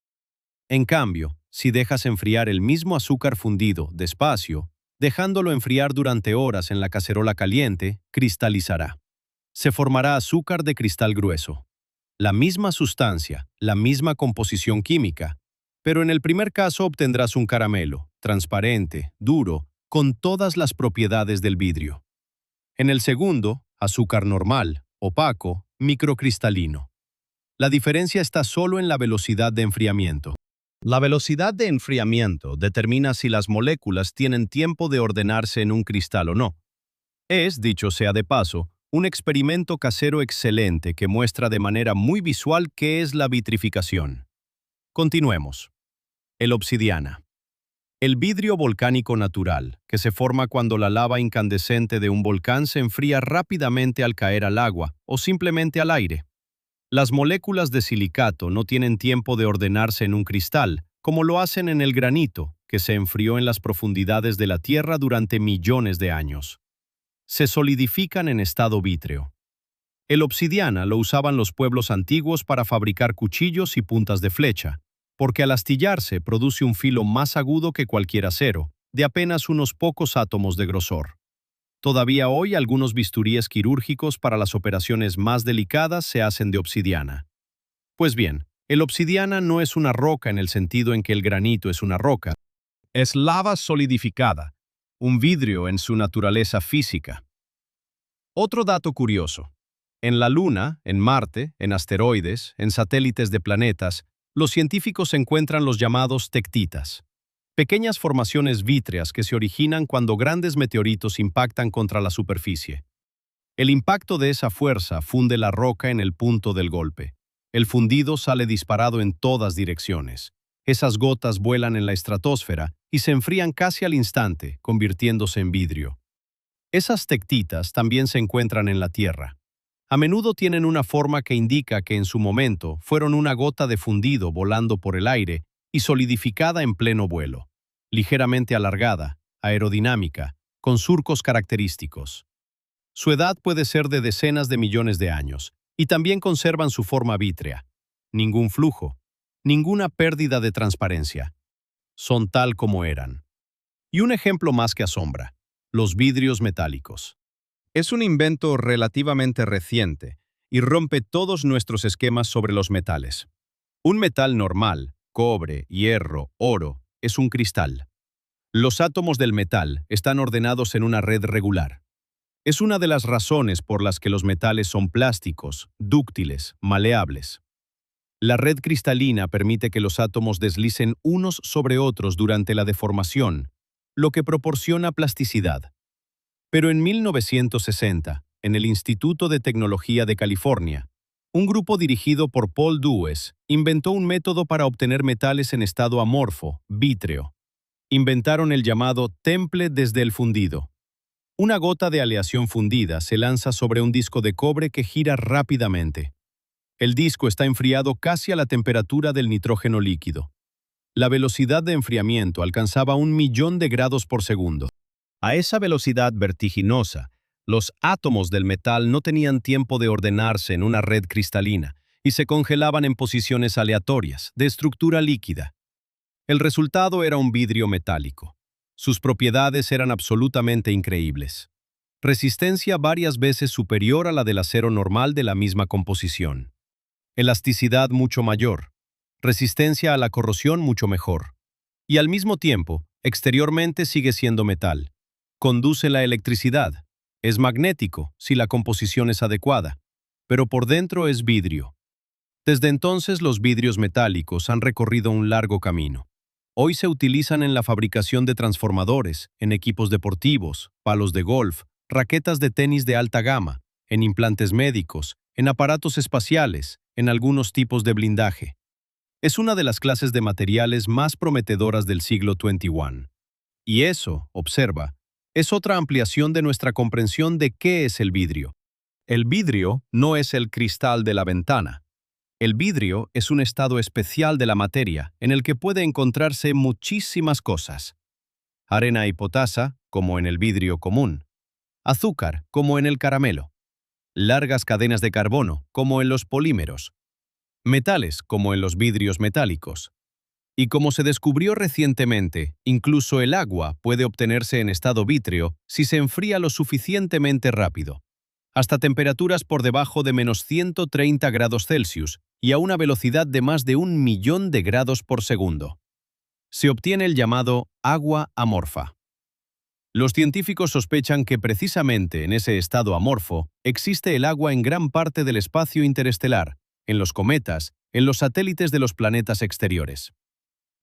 En cambio, si dejas enfriar el mismo azúcar fundido despacio, Dejándolo enfriar durante horas en la cacerola caliente, cristalizará. Se formará azúcar de cristal grueso. La misma sustancia, la misma composición química, pero en el primer caso obtendrás un caramelo, transparente, duro, con todas las propiedades del vidrio. En el segundo, azúcar normal, opaco, microcristalino. La diferencia está solo en la velocidad de enfriamiento. La velocidad de enfriamiento determina si las moléculas tienen tiempo de ordenarse en un cristal o no. Es, dicho sea de paso, un experimento casero excelente que muestra de manera muy visual qué es la vitrificación. Continuemos. El obsidiana. El vidrio volcánico natural, que se forma cuando la lava incandescente de un volcán se enfría rápidamente al caer al agua o simplemente al aire. Las moléculas de silicato no tienen tiempo de ordenarse en un cristal, como lo hacen en el granito, que se enfrió en las profundidades de la Tierra durante millones de años. Se solidifican en estado vítreo. El obsidiana lo usaban los pueblos antiguos para fabricar cuchillos y puntas de flecha, porque al astillarse produce un filo más agudo que cualquier acero, de apenas unos pocos átomos de grosor. Todavía hoy algunos bisturíes quirúrgicos para las operaciones más delicadas se hacen de obsidiana. Pues bien, el obsidiana no es una roca en el sentido en que el granito es una roca. Es lava solidificada, un vidrio en su naturaleza física. Otro dato curioso. En la Luna, en Marte, en asteroides, en satélites de planetas, los científicos encuentran los llamados tectitas, pequeñas formaciones vítreas que se originan cuando grandes meteoritos impactan contra la superficie. El impacto de esa fuerza funde la roca en el punto del golpe. El fundido sale disparado en todas direcciones. Esas gotas vuelan en la estratosfera y se enfrían casi al instante, convirtiéndose en vidrio. Esas tectitas también se encuentran en la Tierra. A menudo tienen una forma que indica que en su momento fueron una gota de fundido volando por el aire y solidificada en pleno vuelo, ligeramente alargada, aerodinámica, con surcos característicos. Su edad puede ser de decenas de millones de años, y también conservan su forma vítrea. Ningún flujo, ninguna pérdida de transparencia. Son tal como eran. Y un ejemplo más que asombra: los vidrios metálicos. Es un invento relativamente reciente y rompe todos nuestros esquemas sobre los metales. Un metal normal, cobre, hierro, oro, es un cristal. Los átomos del metal están ordenados en una red regular. Es una de las razones por las que los metales son plásticos, dúctiles, maleables. La red cristalina permite que los átomos deslicen unos sobre otros durante la deformación, lo que proporciona plasticidad. Pero en 1960, en el Instituto de Tecnología de California, un grupo dirigido por Paul Dewes inventó un método para obtener metales en estado amorfo, vítreo. Inventaron el llamado temple desde el fundido. Una gota de aleación fundida se lanza sobre un disco de cobre que gira rápidamente. El disco está enfriado casi a la temperatura del nitrógeno líquido. La velocidad de enfriamiento alcanzaba 1.000.000 de grados por segundo. A esa velocidad vertiginosa, los átomos del metal no tenían tiempo de ordenarse en una red cristalina y se congelaban en posiciones aleatorias, de estructura líquida. El resultado era un vidrio metálico. Sus propiedades eran absolutamente increíbles. Resistencia varias veces superior a la del acero normal de la misma composición. Elasticidad mucho mayor. Resistencia a la corrosión mucho mejor. Y al mismo tiempo, exteriormente sigue siendo metal. Conduce la electricidad. Es magnético si la composición es adecuada, pero por dentro es vidrio. Desde entonces los vidrios metálicos han recorrido un largo camino. Hoy se utilizan en la fabricación de transformadores, en equipos deportivos, palos de golf, raquetas de tenis de alta gama, en implantes médicos, en aparatos espaciales, en algunos tipos de blindaje. Es una de las clases de materiales más prometedoras del siglo XXI. Y eso, observa, es otra ampliación de nuestra comprensión de qué es el vidrio. El vidrio no es el cristal de la ventana. El vidrio es un estado especial de la materia en el que puede encontrarse muchísimas cosas. Arena y potasa, como en el vidrio común. Azúcar, como en el caramelo. Largas cadenas de carbono, como en los polímeros. Metales, como en los vidrios metálicos. Y como se descubrió recientemente, incluso el agua puede obtenerse en estado vítreo si se enfría lo suficientemente rápido, hasta temperaturas por debajo de -130 grados Celsius y a una velocidad de más de 1.000.000 de grados por segundo. Se obtiene el llamado agua amorfa. Los científicos sospechan que precisamente en ese estado amorfo existe el agua en gran parte del espacio interestelar, en los cometas, en los satélites de los planetas exteriores.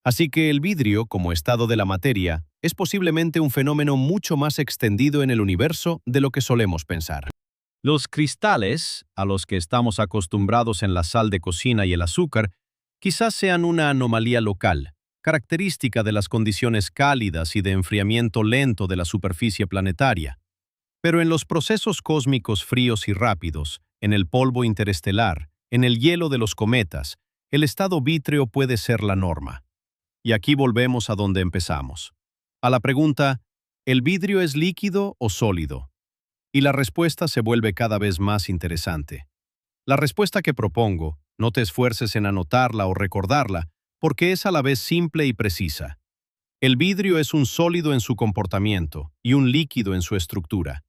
Así que el vidrio, como estado de la materia, es posiblemente un fenómeno mucho más extendido en el universo de lo que solemos pensar. Los cristales, a los que estamos acostumbrados en la sal de cocina y el azúcar, quizás sean una anomalía local, característica de las condiciones cálidas y de enfriamiento lento de la superficie planetaria. Pero en los procesos cósmicos fríos y rápidos, en el polvo interestelar, en el hielo de los cometas, el estado vítreo puede ser la norma. Y aquí volvemos a donde empezamos. A la pregunta, ¿el vidrio es líquido o sólido? Y la respuesta se vuelve cada vez más interesante. La respuesta que propongo, no te esfuerces en anotarla o recordarla, porque es a la vez simple y precisa. El vidrio es un sólido en su comportamiento y un líquido en su estructura.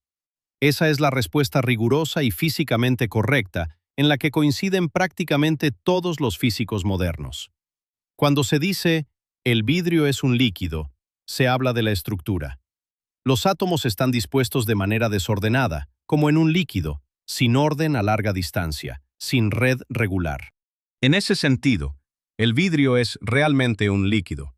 Esa es la respuesta rigurosa y físicamente correcta en la que coinciden prácticamente todos los físicos modernos. Cuando se dice el vidrio es un líquido, se habla de la estructura. Los átomos están dispuestos de manera desordenada, como en un líquido, sin orden a larga distancia, sin red regular. En ese sentido, el vidrio es realmente un líquido,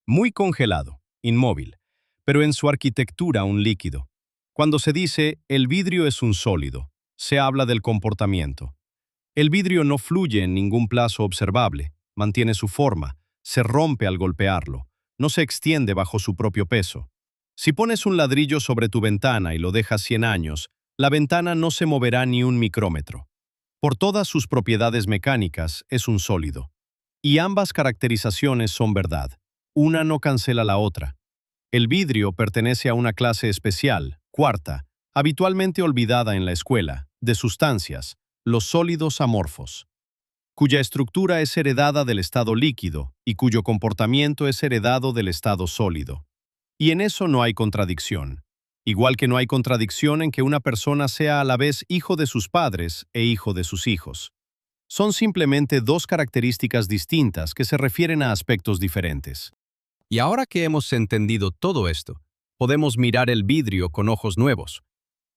muy congelado, inmóvil, pero en su arquitectura un líquido. Cuando se dice el vidrio es un sólido, se habla del comportamiento. El vidrio no fluye en ningún plazo observable, mantiene su forma, se rompe al golpearlo, no se extiende bajo su propio peso. Si pones un ladrillo sobre tu ventana y lo dejas 100 años, la ventana no se moverá ni un micrómetro. Por todas sus propiedades mecánicas, es un sólido. Y ambas caracterizaciones son verdad. Una no cancela la otra. El vidrio pertenece a una clase especial, cuarta, habitualmente olvidada en la escuela, de sustancias, los sólidos amorfos, cuya estructura es heredada del estado líquido y cuyo comportamiento es heredado del estado sólido. Y en eso no hay contradicción. Igual que no hay contradicción en que una persona sea a la vez hijo de sus padres e hijo de sus hijos. Son simplemente dos características distintas que se refieren a aspectos diferentes. Y ahora que hemos entendido todo esto, podemos mirar el vidrio con ojos nuevos.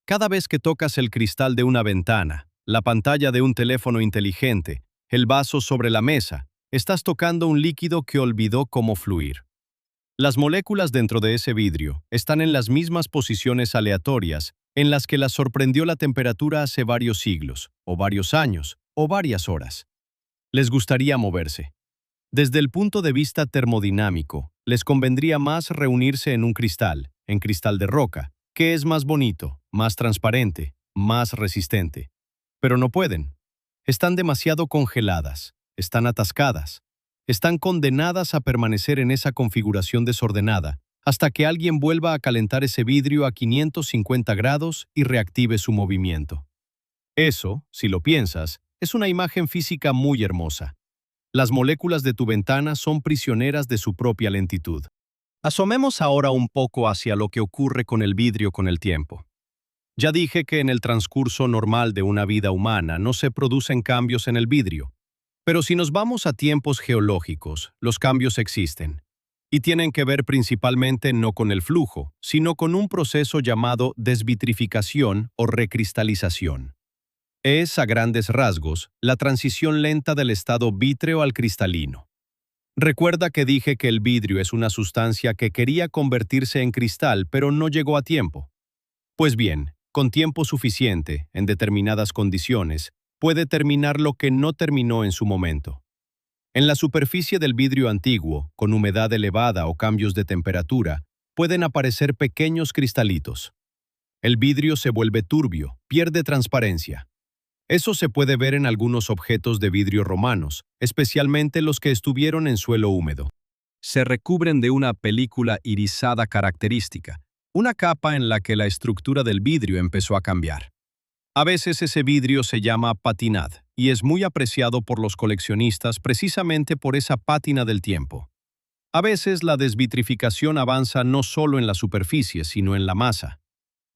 Cada vez que tocas el cristal de una ventana, la pantalla de un teléfono inteligente, el vaso sobre la mesa, estás tocando un líquido que olvidó cómo fluir. Las moléculas dentro de ese vidrio están en las mismas posiciones aleatorias en las que las sorprendió la temperatura hace varios siglos, o varios años, o varias horas. Les gustaría moverse. Desde el punto de vista termodinámico, les convendría más reunirse en cristal de roca, que es más bonito, más transparente, más resistente. Pero no pueden. Están demasiado congeladas, están atascadas, están condenadas a permanecer en esa configuración desordenada hasta que alguien vuelva a calentar ese vidrio a 550 grados y reactive su movimiento. Eso, si lo piensas, es una imagen física muy hermosa. Las moléculas de tu ventana son prisioneras de su propia lentitud. Asomemos ahora un poco hacia lo que ocurre con el vidrio con el tiempo. Ya dije que en el transcurso normal de una vida humana no se producen cambios en el vidrio. Pero si nos vamos a tiempos geológicos, los cambios existen. Y tienen que ver principalmente no con el flujo, sino con un proceso llamado desvitrificación o recristalización. Es, a grandes rasgos, la transición lenta del estado vítreo al cristalino. Recuerda que dije que el vidrio es una sustancia que quería convertirse en cristal, pero no llegó a tiempo. Pues bien, con tiempo suficiente, en determinadas condiciones, puede terminar lo que no terminó en su momento. En la superficie del vidrio antiguo, con humedad elevada o cambios de temperatura, pueden aparecer pequeños cristalitos. El vidrio se vuelve turbio, pierde transparencia. Eso se puede ver en algunos objetos de vidrio romanos, especialmente los que estuvieron en suelo húmedo. Se recubren de una película irisada característica, una capa en la que la estructura del vidrio empezó a cambiar. A veces ese vidrio se llama patinad y es muy apreciado por los coleccionistas precisamente por esa pátina del tiempo. A veces la desvitrificación avanza no solo en la superficie, sino en la masa.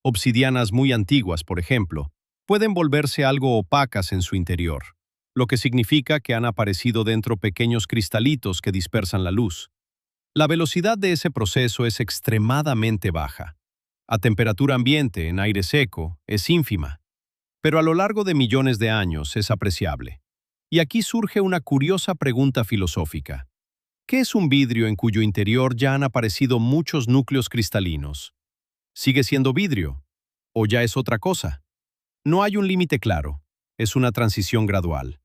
Obsidianas muy antiguas, por ejemplo, pueden volverse algo opacas en su interior, lo que significa que han aparecido dentro pequeños cristalitos que dispersan la luz. La velocidad de ese proceso es extremadamente baja. A temperatura ambiente, en aire seco, es ínfima, pero a lo largo de millones de años es apreciable. Y aquí surge una curiosa pregunta filosófica. ¿Qué es un vidrio en cuyo interior ya han aparecido muchos núcleos cristalinos? ¿Sigue siendo vidrio? ¿O ya es otra cosa? No hay un límite claro, es una transición gradual.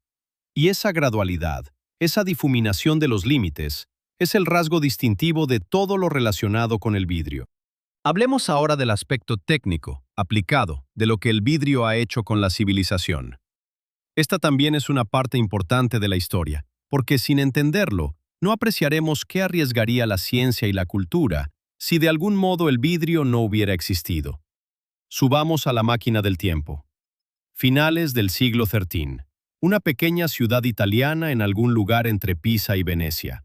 Y esa gradualidad, esa difuminación de los límites, es el rasgo distintivo de todo lo relacionado con el vidrio. Hablemos ahora del aspecto técnico, aplicado, de lo que el vidrio ha hecho con la civilización. Esta también es una parte importante de la historia, porque sin entenderlo, no apreciaremos qué arriesgaría la ciencia y la cultura si de algún modo el vidrio no hubiera existido. Subamos a la máquina del tiempo. Finales del siglo XIII. Una pequeña ciudad italiana en algún lugar entre Pisa y Venecia.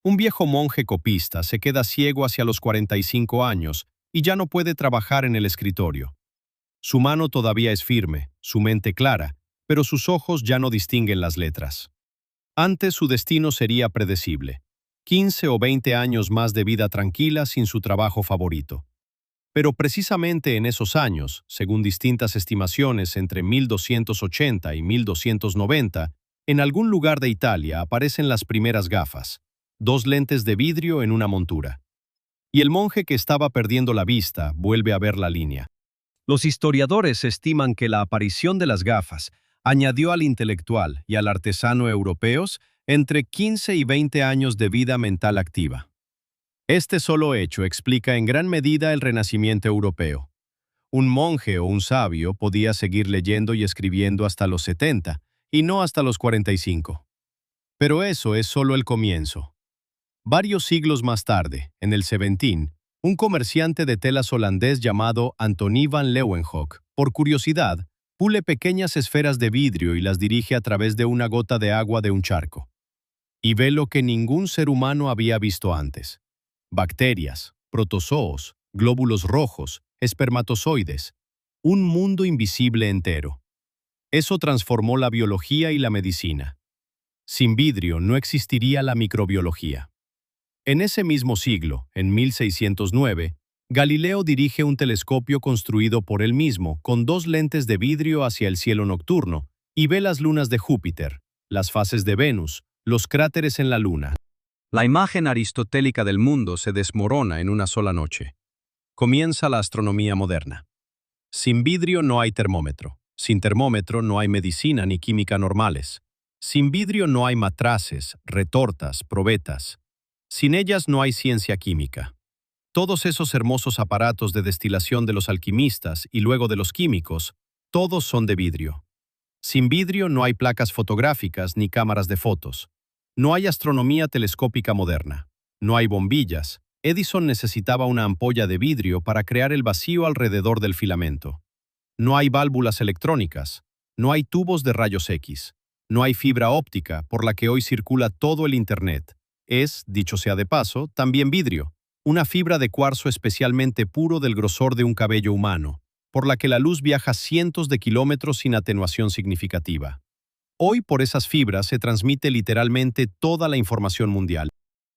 Un viejo monje copista se queda ciego hacia los 45 años y ya no puede trabajar en el escritorio. Su mano todavía es firme, su mente clara, pero sus ojos ya no distinguen las letras. Antes su destino sería predecible. 15 o 20 años más de vida tranquila sin su trabajo favorito. Pero precisamente en esos años, según distintas estimaciones entre 1280 y 1290, en algún lugar de Italia aparecen las primeras gafas, 2 lentes de vidrio en una montura. Y el monje que estaba perdiendo la vista vuelve a ver la línea. Los historiadores estiman que la aparición de las gafas añadió al intelectual y al artesano europeos entre 15 y 20 años de vida mental activa. Este solo hecho explica en gran medida el Renacimiento europeo. Un monje o un sabio podía seguir leyendo y escribiendo hasta los 70, y no hasta los 45. Pero eso es solo el comienzo. Varios siglos más tarde, en el XVII, un comerciante de telas holandés llamado Antonie van Leeuwenhoek, por curiosidad, pule pequeñas esferas de vidrio y las dirige a través de una gota de agua de un charco. Y ve lo que ningún ser humano había visto antes. Bacterias, protozoos, glóbulos rojos, espermatozoides, un mundo invisible entero. Eso transformó la biología y la medicina. Sin vidrio no existiría la microbiología. En ese mismo siglo, en 1609, Galileo dirige un telescopio construido por él mismo con 2 lentes de vidrio hacia el cielo nocturno y ve las lunas de Júpiter, las fases de Venus, los cráteres en la Luna. La imagen aristotélica del mundo se desmorona en una sola noche. Comienza la astronomía moderna. Sin vidrio no hay termómetro. Sin termómetro no hay medicina ni química normales. Sin vidrio no hay matraces, retortas, probetas. Sin ellas no hay ciencia química. Todos esos hermosos aparatos de destilación de los alquimistas y luego de los químicos, todos son de vidrio. Sin vidrio no hay placas fotográficas ni cámaras de fotos. No hay astronomía telescópica moderna. No hay bombillas. Edison necesitaba una ampolla de vidrio para crear el vacío alrededor del filamento. No hay válvulas electrónicas. No hay tubos de rayos X. No hay fibra óptica por la que hoy circula todo el Internet. Es, dicho sea de paso, también vidrio, una fibra de cuarzo especialmente puro del grosor de un cabello humano, por la que la luz viaja cientos de kilómetros sin atenuación significativa. Hoy por esas fibras se transmite literalmente toda la información mundial.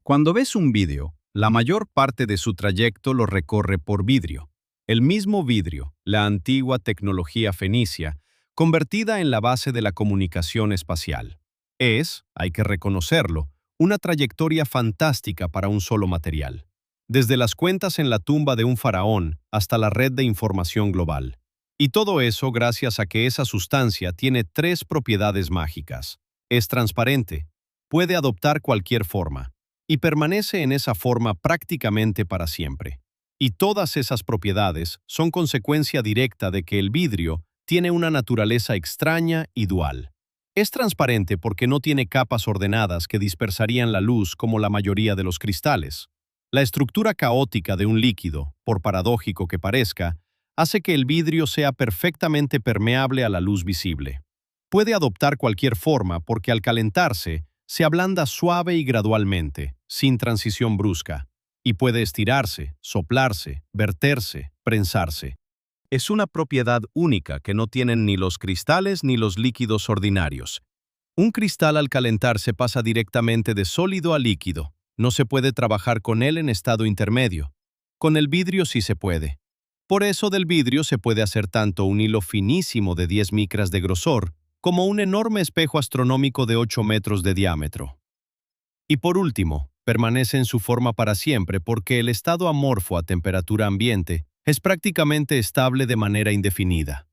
Cuando ves un vídeo, la mayor parte de su trayecto lo recorre por vidrio. El mismo vidrio, la antigua tecnología fenicia, convertida en la base de la comunicación espacial. Es, hay que reconocerlo, una trayectoria fantástica para un solo material. Desde las cuentas en la tumba de un faraón hasta la red de información global. Y todo eso gracias a que esa sustancia tiene 3 propiedades mágicas. Es transparente, puede adoptar cualquier forma, y permanece en esa forma prácticamente para siempre. Y todas esas propiedades son consecuencia directa de que el vidrio tiene una naturaleza extraña y dual. Es transparente porque no tiene capas ordenadas que dispersarían la luz como la mayoría de los cristales. La estructura caótica de un líquido, por paradójico que parezca, hace que el vidrio sea perfectamente permeable a la luz visible. Puede adoptar cualquier forma porque al calentarse, se ablanda suave y gradualmente, sin transición brusca, y puede estirarse, soplarse, verterse, prensarse. Es una propiedad única que no tienen ni los cristales ni los líquidos ordinarios. Un cristal al calentarse pasa directamente de sólido a líquido. No se puede trabajar con él en estado intermedio. Con el vidrio sí se puede. Por eso del vidrio se puede hacer tanto un hilo finísimo de 10 micras de grosor como un enorme espejo astronómico de 8 metros de diámetro. Y por último, permanece en su forma para siempre porque el estado amorfo a temperatura ambiente es prácticamente estable de manera indefinida.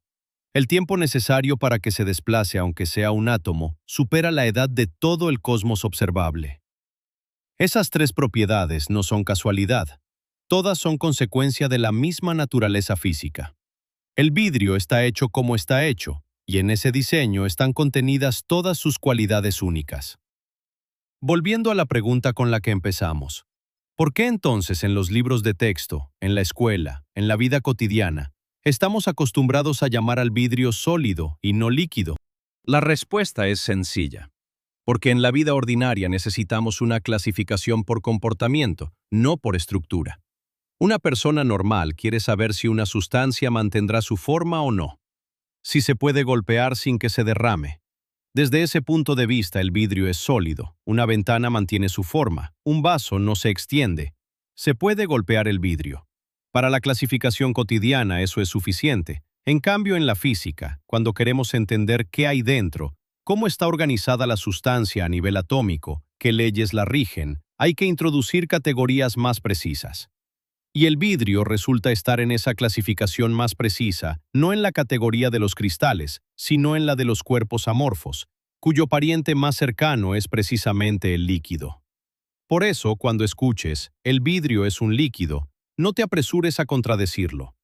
El tiempo necesario para que se desplace, aunque sea un átomo, supera la edad de todo el cosmos observable. Esas tres propiedades no son casualidad. Todas son consecuencia de la misma naturaleza física. El vidrio está hecho como está hecho, y en ese diseño están contenidas todas sus cualidades únicas. Volviendo a la pregunta con la que empezamos, ¿por qué entonces en los libros de texto, en la escuela, en la vida cotidiana, estamos acostumbrados a llamar al vidrio sólido y no líquido? La respuesta es sencilla. Porque en la vida ordinaria necesitamos una clasificación por comportamiento, no por estructura. Una persona normal quiere saber si una sustancia mantendrá su forma o no, si se puede golpear sin que se derrame. Desde ese punto de vista, el vidrio es sólido, una ventana mantiene su forma, un vaso no se extiende. Se puede golpear el vidrio. Para la clasificación cotidiana eso es suficiente. En cambio, en la física, cuando queremos entender qué hay dentro, cómo está organizada la sustancia a nivel atómico, qué leyes la rigen, hay que introducir categorías más precisas. Y el vidrio resulta estar en esa clasificación más precisa, no en la categoría de los cristales, sino en la de los cuerpos amorfos, cuyo pariente más cercano es precisamente el líquido. Por eso, cuando escuches, el vidrio es un líquido, no te apresures a contradecirlo.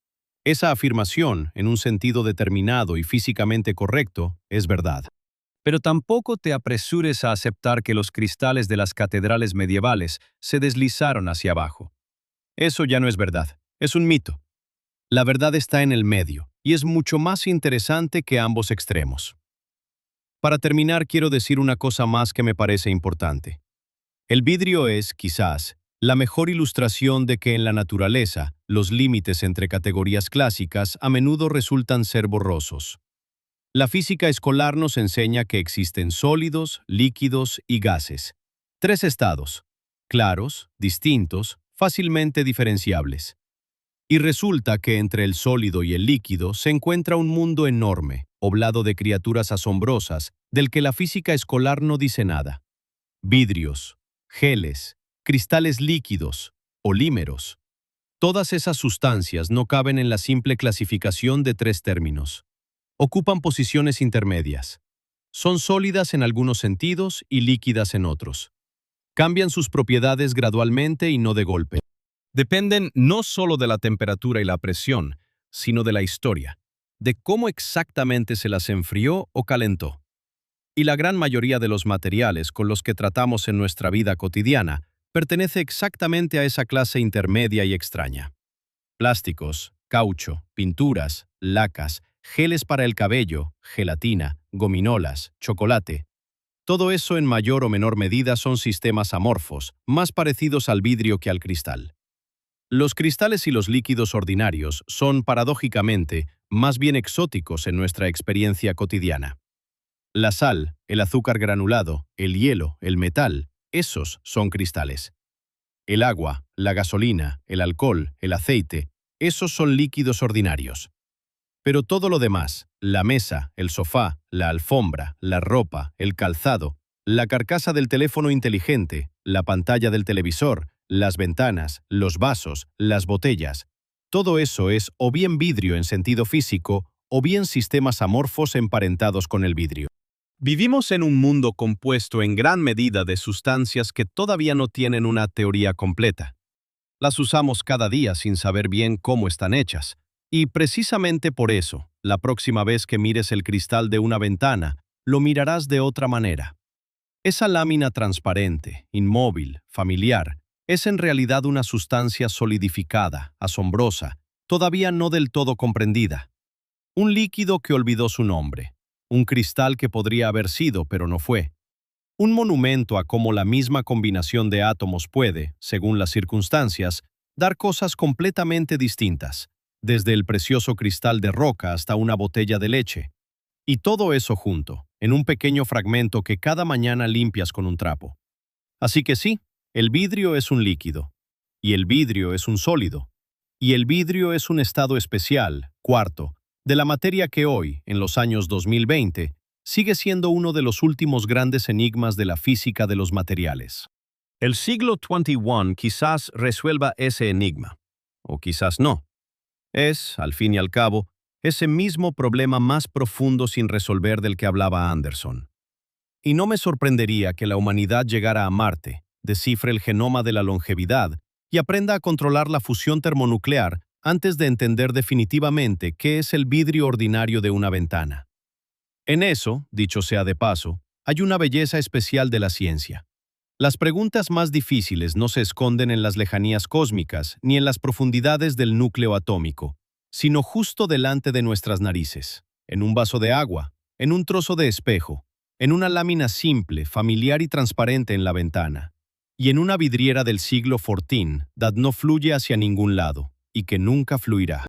Esa afirmación, en un sentido determinado y físicamente correcto, es verdad. Pero tampoco te apresures a aceptar que los cristales de las catedrales medievales se deslizaron hacia abajo. Eso ya no es verdad, es un mito. La verdad está en el medio, y es mucho más interesante que ambos extremos. Para terminar, quiero decir una cosa más que me parece importante. El vidrio es, quizás, la mejor ilustración de que en la naturaleza, los límites entre categorías clásicas a menudo resultan ser borrosos. La física escolar nos enseña que existen sólidos, líquidos y gases. Tres estados, claros, distintos, fácilmente diferenciables. Y resulta que entre el sólido y el líquido se encuentra un mundo enorme, poblado de criaturas asombrosas, del que la física escolar no dice nada. Vidrios, geles, cristales líquidos, polímeros. Todas esas sustancias no caben en la simple clasificación de tres términos. Ocupan posiciones intermedias. Son sólidas en algunos sentidos y líquidas en otros. Cambian sus propiedades gradualmente y no de golpe. Dependen no solo de la temperatura y la presión, sino de la historia, de cómo exactamente se las enfrió o calentó. Y la gran mayoría de los materiales con los que tratamos en nuestra vida cotidiana pertenece exactamente a esa clase intermedia y extraña. Plásticos, caucho, pinturas, lacas, geles para el cabello, gelatina, gominolas, chocolate. Todo eso en mayor o menor medida son sistemas amorfos, más parecidos al vidrio que al cristal. Los cristales y los líquidos ordinarios son, paradójicamente, más bien exóticos en nuestra experiencia cotidiana. La sal, el azúcar granulado, el hielo, el metal, esos son cristales. El agua, la gasolina, el alcohol, el aceite, esos son líquidos ordinarios. Pero todo lo demás, la mesa, el sofá, la alfombra, la ropa, el calzado, la carcasa del teléfono inteligente, la pantalla del televisor, las ventanas, los vasos, las botellas, todo eso es o bien vidrio en sentido físico o bien sistemas amorfos emparentados con el vidrio. Vivimos en un mundo compuesto en gran medida de sustancias que todavía no tienen una teoría completa. Las usamos cada día sin saber bien cómo están hechas. Y precisamente por eso, la próxima vez que mires el cristal de una ventana, lo mirarás de otra manera. Esa lámina transparente, inmóvil, familiar, es en realidad una sustancia solidificada, asombrosa, todavía no del todo comprendida. Un líquido que olvidó su nombre. Un cristal que podría haber sido, pero no fue. Un monumento a cómo la misma combinación de átomos puede, según las circunstancias, dar cosas completamente distintas, desde el precioso cristal de roca hasta una botella de leche. Y todo eso junto, en un pequeño fragmento que cada mañana limpias con un trapo. Así que sí, el vidrio es un líquido, y el vidrio es un sólido, y el vidrio es un estado especial, cuarto, de la materia que hoy, en los años 2020, sigue siendo uno de los últimos grandes enigmas de la física de los materiales. El siglo XXI quizás resuelva ese enigma, o quizás no. Es, al fin y al cabo, ese mismo problema más profundo sin resolver del que hablaba Anderson. Y no me sorprendería que la humanidad llegara a Marte, descifre el genoma de la longevidad y aprenda a controlar la fusión termonuclear antes de entender definitivamente qué es el vidrio ordinario de una ventana. En eso, dicho sea de paso, hay una belleza especial de la ciencia. Las preguntas más difíciles no se esconden en las lejanías cósmicas ni en las profundidades del núcleo atómico, sino justo delante de nuestras narices, en un vaso de agua, en un trozo de espejo, en una lámina simple, familiar y transparente en la ventana, y en una vidriera del siglo XIV, that no fluye hacia ningún lado, y que nunca fluirá.